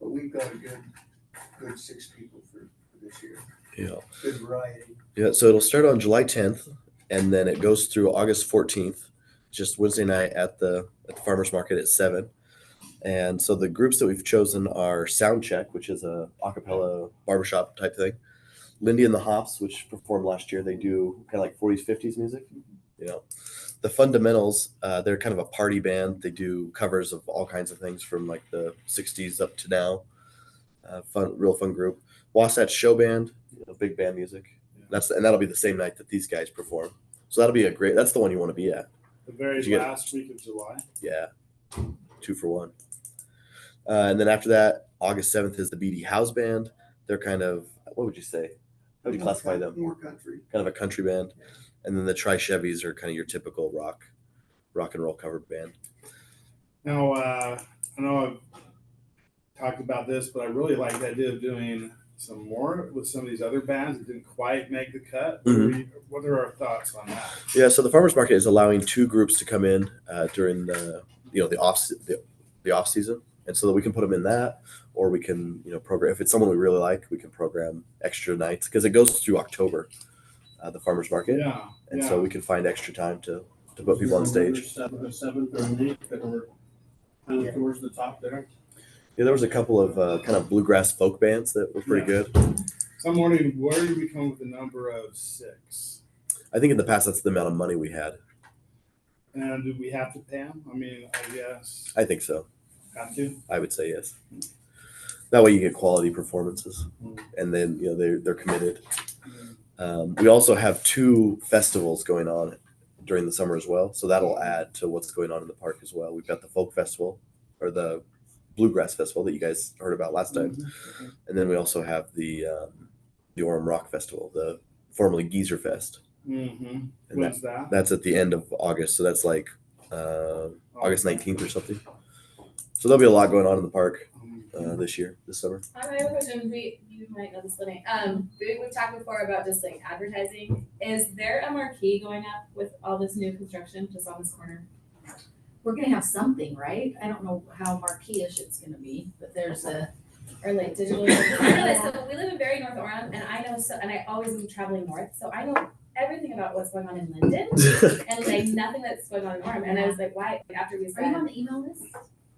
but we've got a good 6 people for this year. Yeah. Good variety. Yeah. So it'll start on July 10th, and then it goes through August 14th, just Wednesday night at the farmers market at 7. And so the groups that we've chosen are Soundcheck, which is a acapella barbershop type thing. Lindy and the Hops, which performed last year, they do kind of like 40s, 50s music. You know, the Fundamentals, they're kind of a party band. They do covers of all kinds of things from like the 60s up to now. Real fun group. Wasatch Show Band, big band music. That'll be the same night that these guys perform. So that'll be that's the one you want to be at. The very Did you get it? last week of July. Yeah, 2 for 1. And then after that, August 7th is the BD House Band. They're kind of, what would you say? How would you classify them? More country. Kind of a country band. And then the Tri Chevys are kind of your typical rock and roll cover band. Now, I know I've talked about this, but I really like the idea of doing some more with some of these other bands that didn't quite make the cut. Mhm. What are our thoughts on that? Yeah, so the farmers market is allowing 2 groups to come in during the off season, and so that we can put them in that, or we can program if it's someone we really like, we can program extra nights because it goes through October, the farmers market, Yeah. and so we can find extra time to put people on stage. 7th or 8th that were kind of towards the top there. Yeah, there was a couple of kind of bluegrass folk bands that were pretty good. So I'm wondering, where did we come with the number of 6? I think in the past that's the amount of money we had. And do we have to pay them? I mean, I guess I think so. have to. I would say yes. That way you get quality performances, and then they're committed. We also have 2 festivals going on during the summer as well, so that'll add to what's going on in the park as well. We've got the folk festival, or the bluegrass festival that you guys heard about last time, and then we also have the Orem Rock Festival, the formerly Geezer Fest. Mm-hmm. And When's that? That's at the end of August, so that's like August 19th or something. So there'll be a lot going on in the park this summer. I have a question. You might know this, Lenny. We've talked before about just like advertising. Is there a marquee going up with all this new construction just on this corner? We're gonna have something, right? I don't know how marquee-ish it's gonna be, but there's Or like digital? I know this. So we live in very North Orem, and I know and I always am traveling north, so I know everything about what's going on in Linden and like nothing that's going on in Orem. And I was like, why? After we Are you said on the email list?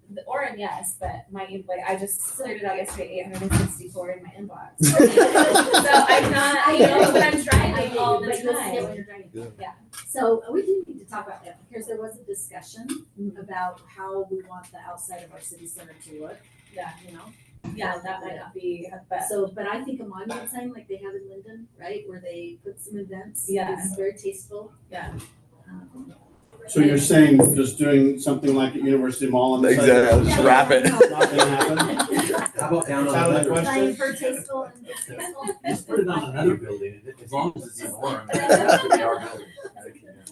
the Orem, yes, but I just cleared it out yesterday, 864 in my inbox. So I'm not, but I'm driving all the But you'll see it time. when you're driving. Yeah. So we do need to talk about that because there was a discussion about how we want the outside of our city center to look. Yeah. You know. Yeah, that might not be, but But I think a monument sign like they have in Linden, right, where they put some events. Yeah. Is very tasteful. yeah. So you're saying just doing something like at University Mall on the side? Exactly. Just wrap it. Not gonna happen? How about down Is on that the another? question? Sign for tasteful and distasteful. Just put it on another building, as long as it's in Orem, it has to be our building.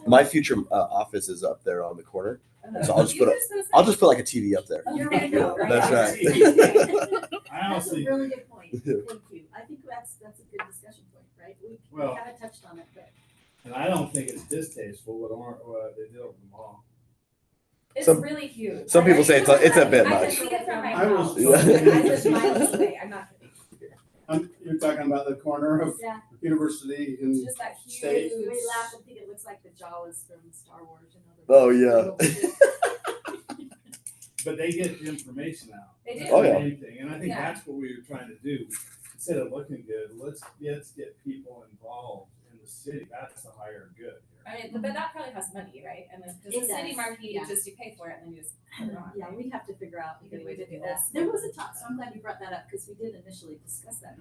My future office is up there on the corner, so I'll just You put just gonna say- I'll just put like a TV up there. You're right, no, right? That's right. I That's a honestly, really good point. Thank you. I think that's a good discussion point, right? We Well- haven't touched on it, but and I don't think it's distasteful what they did over the mall. It's Some- really huge. some people say it's a bit I much. can see it from my I was- house. Yeah. And I live miles away. I'm not kidding. You're talking about the corner of yeah, University It's and just that State. huge. we laugh and think it looks like the Jawas from Star Wars, you know. Oh, yeah. But they get the information out. They do. That's Oh, the yeah. main thing. And I think Yeah. that's what we were trying to do. Instead of looking good, let's get people involved in the city. That's the higher good here. I mean, but that probably costs money, right? And then, because It the city does, market, yeah. you just, you pay for it and then you just put it on. Yeah, we have to figure out a good way to do that. That's- There was a talk, so I'm glad you brought that up, because we did initially discuss that.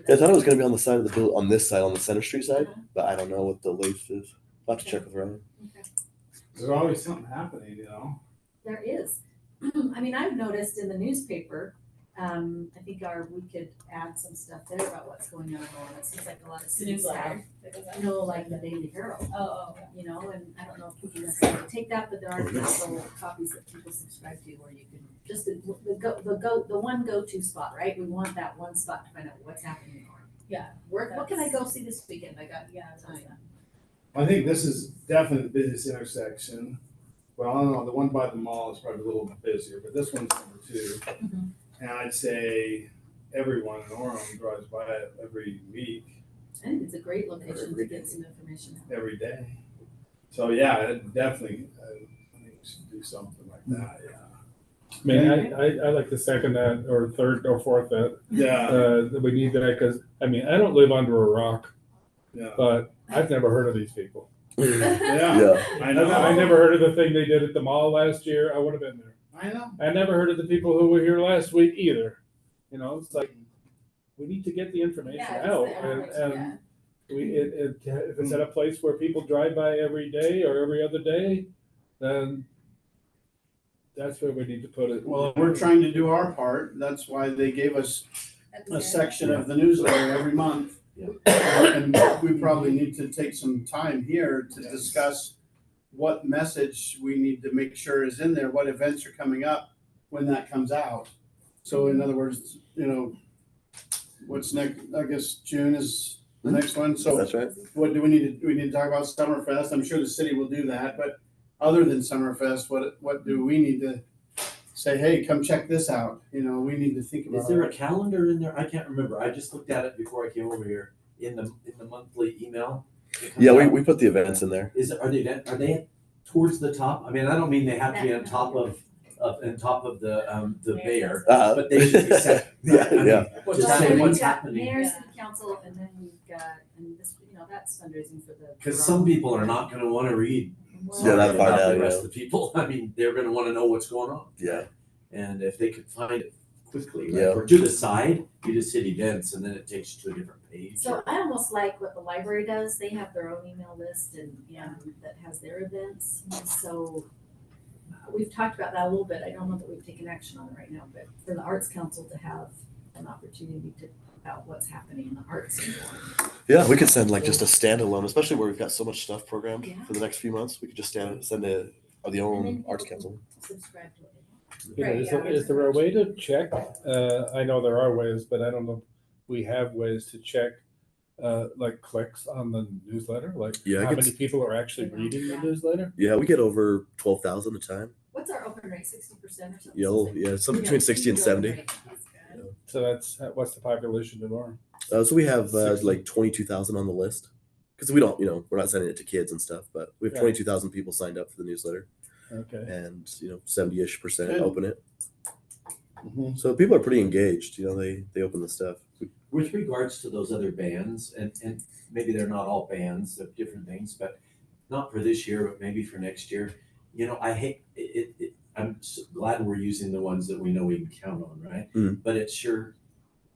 I thought it was gonna be on the side of the building, on this side, on the Center Street side, Uh-huh. but I don't know what the latest is. I'll have to check with Ryan. There's always something happening, you know? There is. I mean, I've noticed in the newspaper, I think we could add some stuff there about what's going on. It seems like a lot of The cities newsletter. have, that goes out. you know, like the Daily Herald, Oh, you know, and I don't know if we can necessarily take that, but there are also copies that people subscribe to where you can just the one go-to spot, right? We want that one spot to find out what's happening in Orem. Yeah. What can I go see this weekend? I got yeah. time. I think this is definitely the busiest intersection. Well, I don't know, the one by the mall is probably a little bit busier, but this one's number 2. Mhm. And I'd say everyone in Orem drives by it every week, I think it's a great location to get some information out. every day. So yeah, it definitely, I think we should do something like that, yeah. I mean, I like to second that, or third or fourth that, Yeah, that we need that, because, I mean, I don't live under a rock, yeah, but I've never heard of these people. yeah. Yeah. I know. I never heard of the thing they did at the mall last year. I would have been there. I know. I never heard of the people who were here last week either. You know, it's like, we need to get the information Yeah, just out, the and, information, if it's at a place where people drive by every day or every other day, then that's where we need to put it. well, we're trying to do our part. That's why they gave us a section of the newsletter every month. And we probably need to take some time here to discuss what message we need to make sure is in there, what events are coming up when that comes out. So in other words, you know, what's next, I guess June is the next one. So That's right. what do we need to, we need to talk about Summerfest. I'm sure the city will do that, but other than Summerfest, what do we need to say, hey, come check this out? You know, we need to think about. Is there a calendar in there? I can't remember. I just looked at it before I came over here in the monthly email. that comes Yeah, out. we put the events in there. Are they towards the top? I mean, I don't mean they have to be on top of the mayor, but they should be set. Yeah, I mean, yeah. To say what's happening, Mayor, city council, and then we've got, and this, you know, that's fundraising for the. because some people are not gonna wanna read. Yeah, that far about down, the rest yeah. of the people. I mean, they're gonna wanna know what's going on. Yeah. And if they could find it quickly, right? Yeah. Or to the side, you just hit events and then it takes you to a different page. So I almost like what the library does. They have their own email list and that has their events. And so we've talked about that a little bit. I don't know that we've taken action on it right now, but for the Arts Council to have an opportunity to about what's happening in the arts. Yeah, we could send like just a standalone, especially where we've got so much stuff programmed Yeah. for the next few months. We could just send the And then own people arts can council. Subscribe to it. You know, Right, is there a way to check? I know there are ways, but I don't know. We have ways to check, like clicks on the newsletter, like Yeah, I how could many s- people are actually reading the newsletter. Yeah, we get over 12,000 a time. What's our open rate? 60% or something? Yeah, something between 60 and 70. So that's what's the population in Orem? So we have 60. like 22,000 on the list because we don't, we're not sending it to kids and stuff, but we have Yeah. 22,000 people signed up for the newsletter, Okay. and 70-ish% Good. open it. Mhm. So people are pretty engaged. They open the stuff. With regards to those other bands, and maybe they're not all bands of different things, but not for this year, but maybe for next year. I hate it. I'm glad we're using the ones that we know we can count on, right? Mhm. But it's sure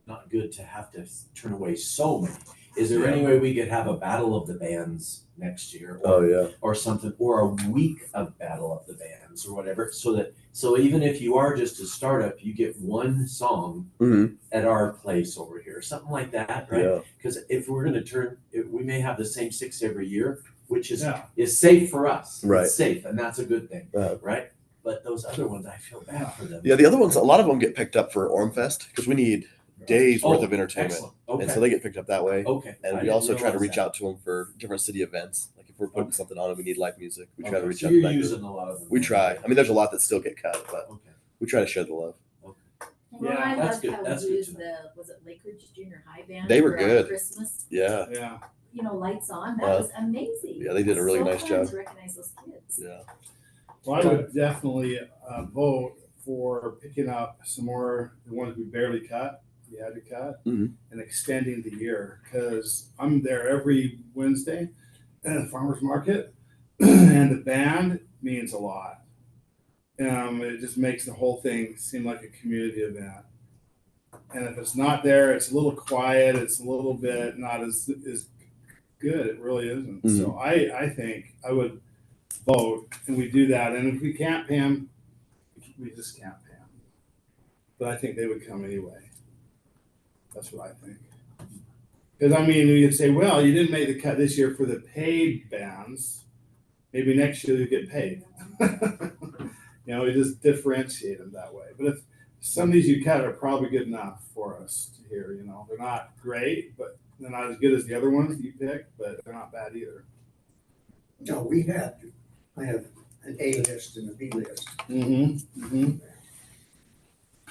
not good to have to turn away so many. Is there any way we could have a battle of the bands next year? Oh yeah. Or something, or a week of battle of the bands or whatever, so even if you are just a startup, you get one song Mm-hmm. at our place over here, something like that, right? Yeah. Because if we're gonna we may have the same 6 every year, which is Yeah. safe for us. Right. It's safe, and that's a good thing, Uh, right? But those other ones, I feel bad for them. Yeah, the other ones, a lot of them get picked up for Orem Fest because we need days worth Oh, of entertainment. excellent. Okay. And so they get picked up that way. Okay. And I we didn't also try to realize reach that. out to them for different city events. Like if we're putting Okay. something on and we need live music, we try to Okay, reach so out to you're that group. using a lot of them. We try. I mean, there's a lot that still get cut, but Okay. we try to share the love. Well, Yeah, I that's love good. how That's we good used to the, was it Lakeridge Junior High Band? They were for our good. Christmas, Yeah. Yeah. lights on, that Uh, was amazing. yeah, they did a really So nice fun job. to recognize those kids. Yeah. Well, I would definitely vote for picking up some more, the ones we barely cut, we had to cut, Mhm. and extending the year, because I'm there every Wednesday at the farmer's market, and the band means a lot. It just makes the whole thing seem like a community event. And if it's not there, it's a little quiet, it's a little bit not as good, it really isn't. So I think I would vote, and we do that, and if we can't pay them, we just can't pay them. But I think they would come anyway. That's what I think. Because I mean, you could say, well, you didn't make the cut this year for the paid bands. Maybe next year you get paid. We just differentiate them that way. But if some of these you cut are probably good enough for us to hear, they're not great, but they're not as good as the other ones you picked, but they're not bad either. No, I have an A list and a B list.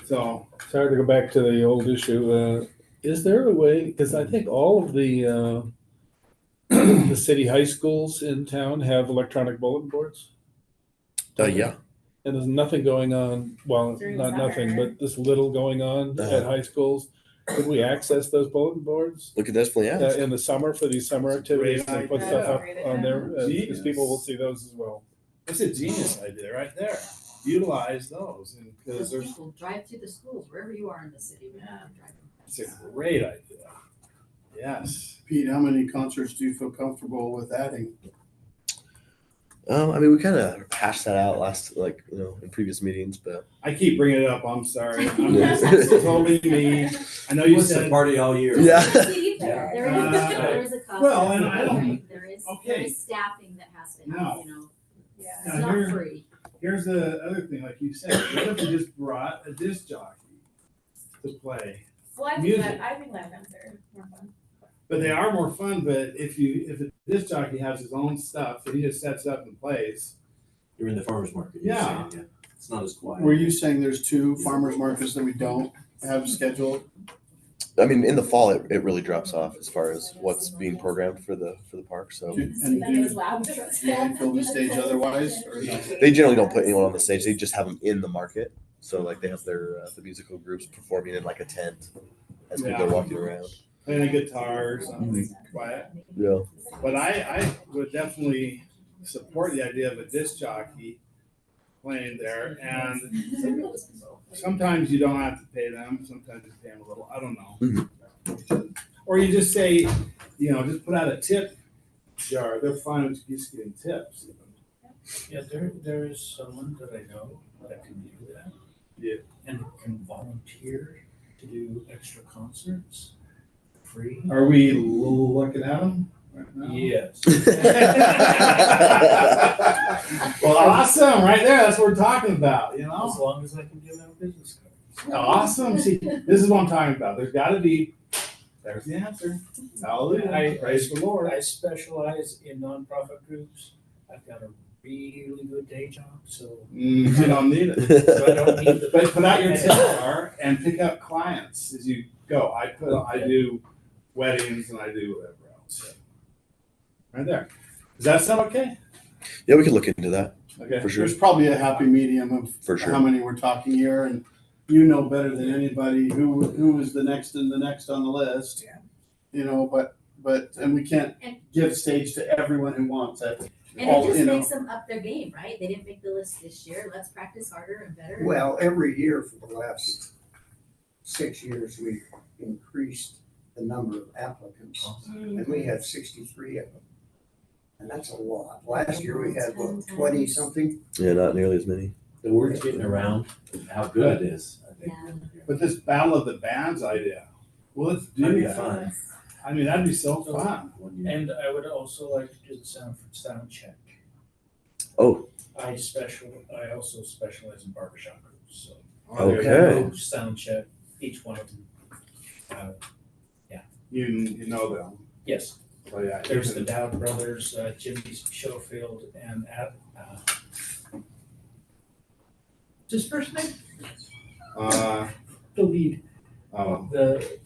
So, Sorry to go back to the old issue. Is there a way, because I think all of the the city high schools in town have electronic bulletin boards? Yeah. And there's nothing going on, well, During not summer. nothing, but this little going on at high schools. Could we access those bulletin boards We could definitely ask. in the summer for these summer activities Great and put idea. stuff up on there? Genius. Because people will see those as well. that's a genius idea right there. Utilize those, and because Those people drive through the schools, wherever you are in the city, we have to drive them. it's a great idea. Yes. Pete, how many concerts do you feel comfortable with adding? I mean, we kind of hashed that out in previous meetings, but I keep bringing it up. I'm sorry. It's totally me. I know you It's a said. party all year. Yeah. See, there is a cost. Well, and I don't- There is okay. staffing that has to No. happen, Yeah. It's Now, not here- free. Here's the other thing, like you said, what if you just brought a disc jockey to play? Well, Music. I think live bands are more fun. But they are more fun, but if a disc jockey has his own stuff that he just sets up and plays. During the farmer's market. you're Yeah. saying, It's not as quiet. Were you saying there's 2 farmers markets that we don't have scheduled? I mean, in the fall, it really drops off as far as what's being programmed for the park. So And Then it was loud. fill the stage otherwise, or no? they generally don't put anyone on the stage. They just have them in the market. So like they have their the musical groups performing in like a tent as people are walking around. Playing a guitar or something quiet. Yeah. But I would definitely support the idea of a disc jockey playing there, and sometimes you don't have to pay them, sometimes you pay them a little, I don't know. Or you just say, just put out a tip jar, they're fine with just getting tips. Yeah, there is someone that I know that can do that. Yeah. And can volunteer to do extra concerts free. Are we looking at them right now? Yes. Well, awesome, right there, that's what we're talking about, As long as I can give out business cards. Awesome. See, this is what I'm talking about. There's got to be. There's the answer. Hallelujah. Praise the Lord. I specialize in nonprofit groups. I've got a really good day job, so You don't need it. so I don't need the. But put out your tip jar and pick up clients as you go. I do weddings and I do whatever else. Right there. Does that sound okay? Yeah, we could look into that Okay. for sure. There's probably a happy medium of For sure. how many we're talking here, and you know better than anybody who is the next and the next on the list. Yeah. And we can't give stage to everyone who wants it. And it just makes them up their game, right? They didn't make the list this year. Let's practice harder and better. Well, every year for the last 6 years, we've increased the number of applicants, and we have 63 of them. And that's a lot. Last year we had, 20 something? Yeah, not nearly as many. The word's getting around how good it is, I think. Yeah. But this Battle of the Bands idea, well, let's do That'd be that. fun. I mean, that'd be so fun. And I would also like to do the sound check. Oh, I also specialize in barbershop groups, so. Okay. Group sound check, each one of them. You know them. Yes, So yeah. you there's the can- Dowd brothers, Jimmy Schofield and what's his first name? Uh, The lead, oh, the,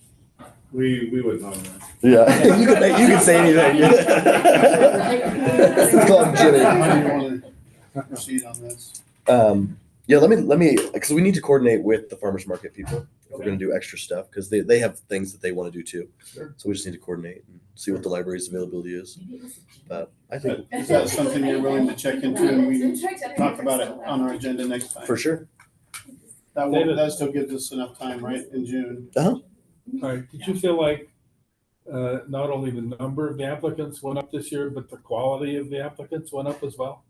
we would know them. yeah. You can say anything. Call him Jimmy. How do you want to proceed on this? Yeah, let me, because we need to coordinate with the farmers market people if we're going to do extra stuff, because they have things that they want to do too. Sure. So we just need to coordinate and see what the library's availability is. But I think Is that something you're willing to check into and we can talk about it on our agenda next time? for sure. That still gives us enough time, right, in June? All right, did you feel like not only the number of the applicants went up this year, but the quality of the applicants went up as well?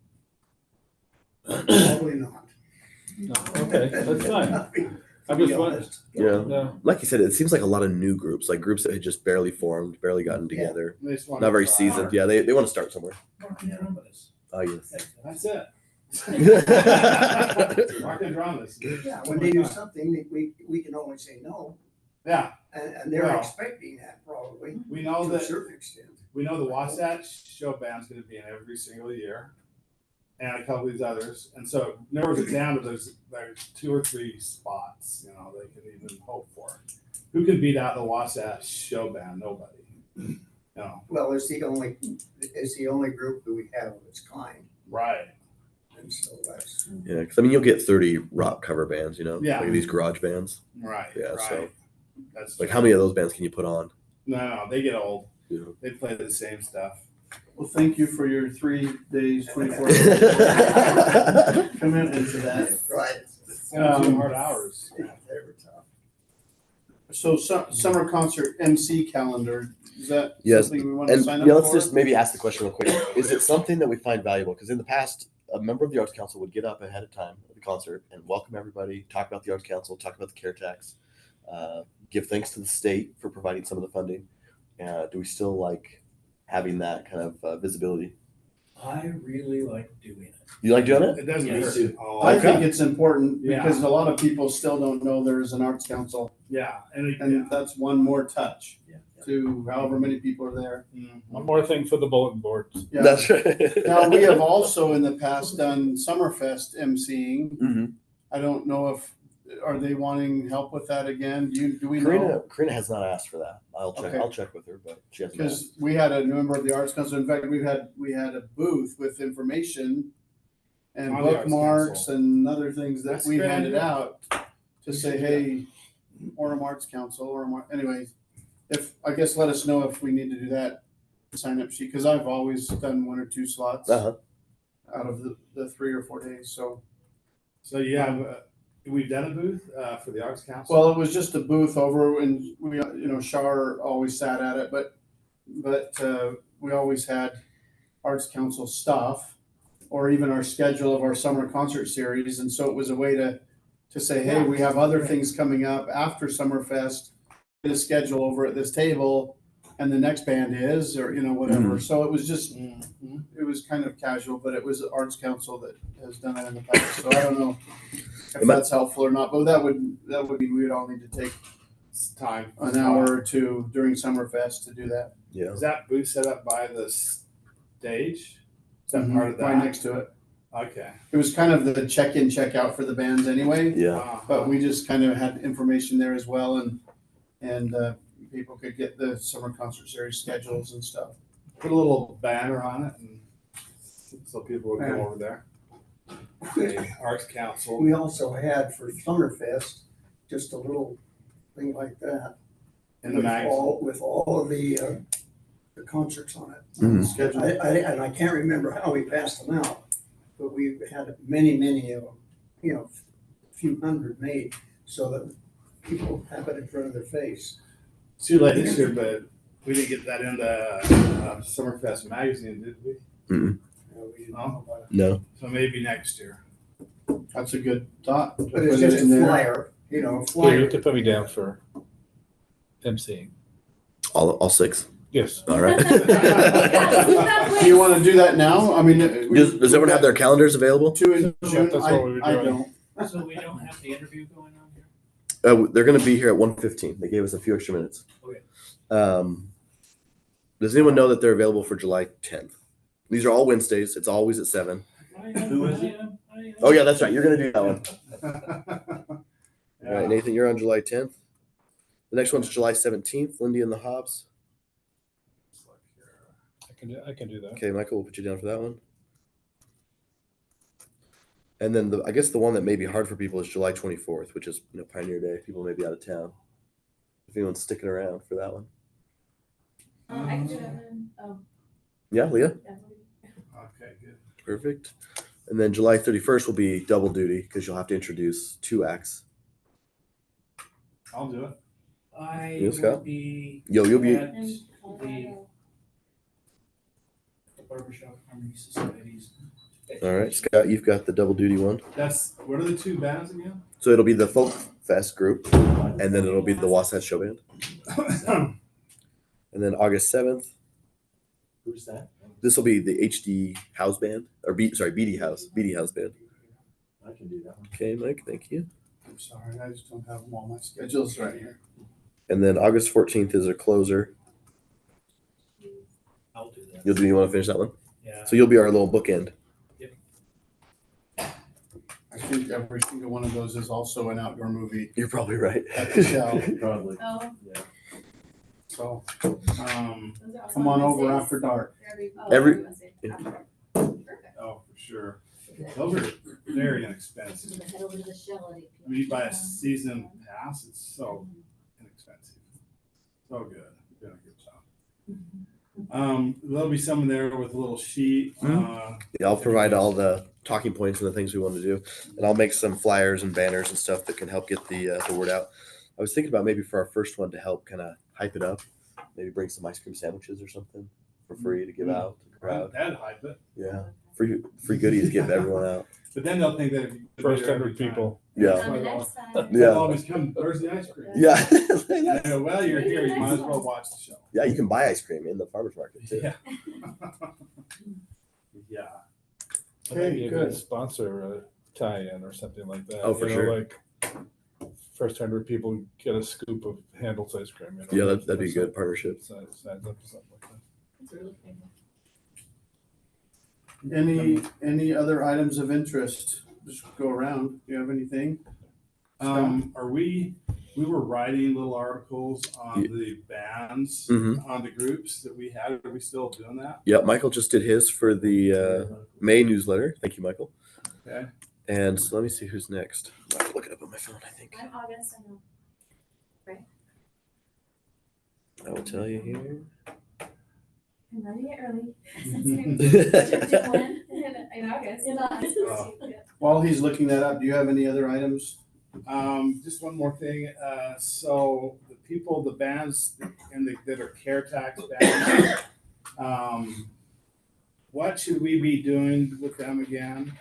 Probably not. No, okay, that's fine. I'm To be just wondering. honest. Yeah. No, Like you said, it seems like a lot of new groups, like groups that had just barely formed, barely gotten together, They just wanna not very try. seasoned. Yeah, they want to start somewhere. Mark Andromedus. Oh, yes. That's it. Mark and Dramas. Yeah, when they do something, we can only say no, Yeah, and they're Well- expecting that probably, we know to a that, certain extent. we know the Wasatch Show Band's gonna be in every single year. And a couple of these others, and so it narrows it down to there's 2 or 3 spots, you know, they can even hope for. Who can beat out the Wasatch Show Band? Nobody. You know, Well, it's the only group that we have of its kind, right, and so that's. Yeah, because I mean, you'll get 30 rock cover bands, you know, Yeah. like these garage bands. right, Yeah, right. so- That's Like, how many of those bands can you put on? No, they get old. Yeah. They play the same stuff. Well, thank you for your 3 days, 24 hours commitment to that. Right. It's only 2 hard hours. They were tough. So summer concert MC calendar, is that Yes, something we want to And sign yeah, up let's for? just maybe ask the question real quick. Is it something that we find valuable? Because in the past, a member of the Arts Council would get up ahead of time at the concert and welcome everybody, talk about the Arts Council, talk about the care tax, give thanks to the state for providing some of the funding. Do we still like having that kind of visibility? I really like doing it. You like doing it? It doesn't Yes. hurt. Oh, I Okay. think it's important Yeah. because a lot of people still don't know there's an arts council, yeah, and and that's one more touch Yeah. to however many people are there. one more thing for the bulletin boards. Yeah. That's right. Now, we have also in the past done Summerfest emceeing. Mhm. I don't know if, are they wanting help with that again? Do we know? Karina has not asked for that. I'll check. Okay. I'll check with her, but she hasn't. asked. Because we had a member of the Arts Council, in fact, we had a booth with information and On the Arts bookmarks Council. and other things that That's we a great handed idea. out to say, hey, Orem Arts Council, anyway, I guess let us know if we need to do that sign up sheet, because I've always done 1 or 2 slots Uh-huh. out of the 3 or 4 days, so. So you have, we've done a booth for the Arts Council. Well, it was just a booth over and we, Shar always sat at it, but we always had Arts Council stuff or even our schedule of our summer concert series. And so it was a way to say, hey, we have other things coming up after Summerfest, get a schedule over at this table and the next band is, or, whatever. So it was just, it was kind of casual, but it was the Arts Council that has done it in the past. So I don't know if that's helpful or not, but that would mean we would all need to take Time. an hour or 2 during Summerfest to do that. Yeah. Is that booth set up by the stage? Is that part of that? Right next to it. Okay. It was kind of the check-in, check-out for the bands anyway, Yeah. but we just kind of had information there as well, and people could get the summer concert series schedules and stuff. Put a little banner on it and so people would go over there. The Arts Council. We also had for Summerfest, just a little thing like that. In the magazine. With all of the concerts on it. Mhm. Schedule. And I can't remember how we passed them out, but we had many of them, a few hundred made so that people have it in front of their face. It's too late this year, but we didn't get that in the Summerfest magazine, did we? We didn't No. know about it. No. So maybe next year. That's a good thought. to But it's put it just in a there. flyer, Yeah, you flyer. have to put me down for emceeing. All 6. Yes. All right. Do you want to do that now? I mean, Does everyone have their calendars available? 2 in June? That's what we were I doing. don't. So we don't have the interview going on here? They're going to be here at 1:15. They gave us a few extra minutes. Okay. Does anyone know that they're available for July 10th? These are all Wednesdays. It's always at 7. Who is it? Oh yeah, that's right. You're going to do that one. All right, Nathan, you're on July 10th. The next one's July 17th. Lindy and the Hobbs. I can do that. Okay, Michael, we'll put you down for that one. And then I guess the one that may be hard for people is July 24th, which is Pioneer Day. People may be out of town. If anyone's sticking around for that one. I can do that one. Oh, Yeah, Leah? yeah. Okay, good. Perfect. And then July 31st will be double duty because you'll have to introduce 2 acts. I'll do it. I You, will Scott? be You'll be at And the barbershop harmony societies. all right, Scott. You've got the double duty one. That's, what are the 2 bands again? So it'll be the Folk Fest group, and then it'll be the Wasatch Show Band. And then August 7th, Who's that? this will be the HD House Band, or BD House Band. I can do that one. Okay, Mike, thank you. I'm sorry, I just don't have them all. My schedule's right here. And then August 14th is a closer. I'll do that. You want to finish that one? Yeah. So you'll be our little bookend. I think every single one of those is also an outdoor movie You're probably right. at the show. Probably. Oh, Yeah. So, those are also come on over Wednesdays? after dark. Every- Wednesday. yeah. Perfect. Oh, for sure. Those are very inexpensive. Head over to the show. When you buy a season pass, it's so inexpensive. So good. You're doing a good job. There'll be someone there with a little sheet. Yeah, I'll provide all the talking points and the things we want to do, and I'll make some flyers and banners and stuff that can help get the word out. I was thinking about maybe for our first one to help kind of hype it up, maybe bring some ice cream sandwiches or something for free to give out to the crowd. That'd hype it. Yeah, free goodies to give everyone out. But then they'll think that if you First 100 people. Yeah, On the next time. Yeah. Always come, where's the ice cream? yeah, Yeah, well, you're here, you might as well watch the show. yeah. You can buy ice cream in the farmers market too. Yeah. Yeah. That might be a good good. sponsor tie-in or something like that. Oh, for sure. Like first 100 people get a scoop of Handel's ice cream. Yeah, that'd be a good partnership. Signs up to something like that. That's really cool. Any other items of interest? Just go around. Do you have anything? We were writing little articles on the bands, Mhm. on the groups that we had. Are we still doing that? Yeah, Michael just did his for the May newsletter. Thank you, Michael. Okay. And so let me see who's next. I have to look it up on my phone, I think. I'm August, I know. I will tell you here. I'm running it early. Since I'm one in August. While he's looking that up, do you have any other items? Just one more thing. So the people, the bands that are care tax bands, what should we be doing with them again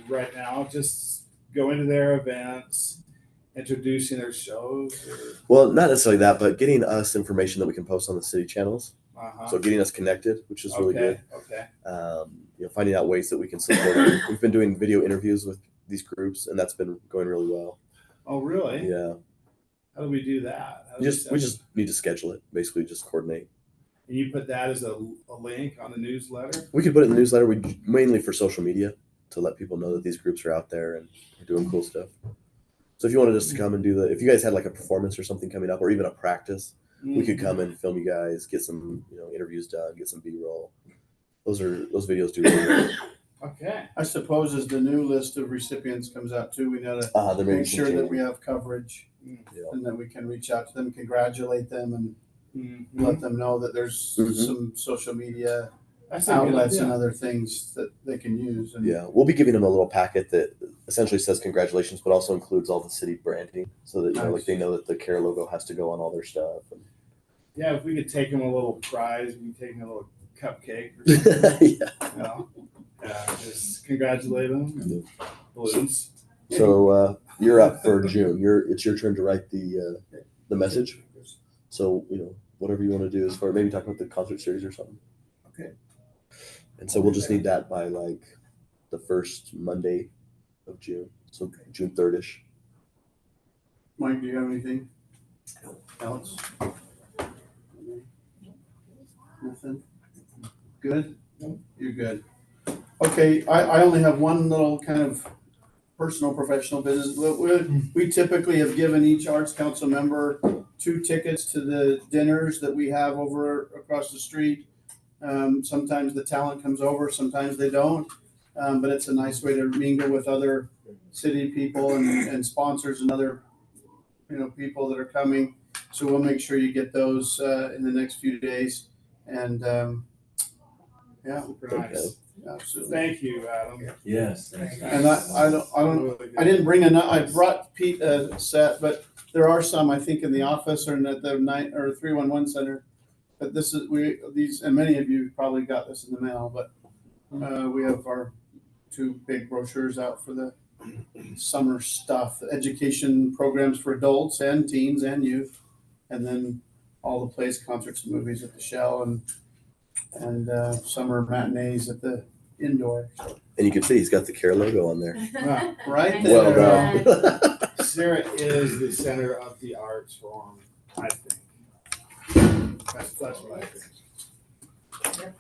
right now? Just go into their events, introducing their shows? Or, Well, not necessarily that, but getting us information that we can post on the city channels. uh-huh. So getting us connected, which is really good. Okay. Finding out ways that we can support them. We've been doing video interviews with these groups, and that's been going really well. Oh, really? Yeah, How do we do that? How do we just need to schedule it. Basically, just coordinate. And you put that as a link on the newsletter? We could put it in the newsletter. We mainly for social media to let people know that these groups are out there and are doing cool stuff. So if you wanted us to come and do if you guys had like a performance or something coming up, or even a practice, we could come and film you guys, get some interviews done, get some B-roll. Those videos do really well. Okay. I suppose as the new list of recipients comes out too, we gotta There may be make some sure that change. we have coverage Yeah. and that we can reach out to them, congratulate them, and Mm-hmm. let them know that there's Mhm. some social media That's a good outlets and idea. other things that they can use. And Yeah, we'll be giving them a little packet that essentially says congratulations, but also includes all the city branding, so that Nice. they know that the CARE logo has to go on all their stuff. Yeah, if we could take them a little prize, we can take them a little cupcake or something. Yeah. Just congratulate them and balloons. So you're up for June. It's your turn to write the message. So whatever you want to do as far maybe talk about the concert series or something. Okay. And so we'll just need that by like the first Monday of June. So June 3rd-ish. Mike, do you have anything else? Nothing? Good? You're good. Okay, I only have one little kind of personal professional business. We typically have given each Arts Council member 2 tickets to the dinners that we have over across the street. Sometimes the talent comes over, sometimes they don't. But it's a nice way to mingle with other city people and sponsors and other, people that are coming. So we'll make sure you get those in the next few days. And yeah, Nice. absolutely. Thank you, Adam. Yes, thanks. And I didn't bring enough. I brought Pete a set, but there are some I think in the office or in the 311 center. But these and many of you probably got this in the mail. But we have our 2 big brochures out for the summer stuff, the education programs for adults and teens and youth, and then all the plays, concerts, and movies at the Shell and summer matinees at the indoor. And you can see he's got the CARE logo on there. Right Nice. there. Well done. Sarah is the center of the arts forum, I think. That's what I think.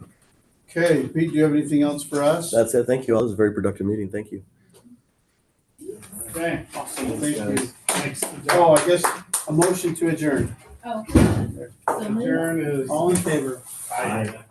Okay, Pete, do you have anything else for us? That's it. Thank you all. This was a very productive meeting. Thank you. Okay, awesome. Thank you. Thanks. Oh, I guess a motion to adjourn. Oh. Adjourn is. All in favor? Aye.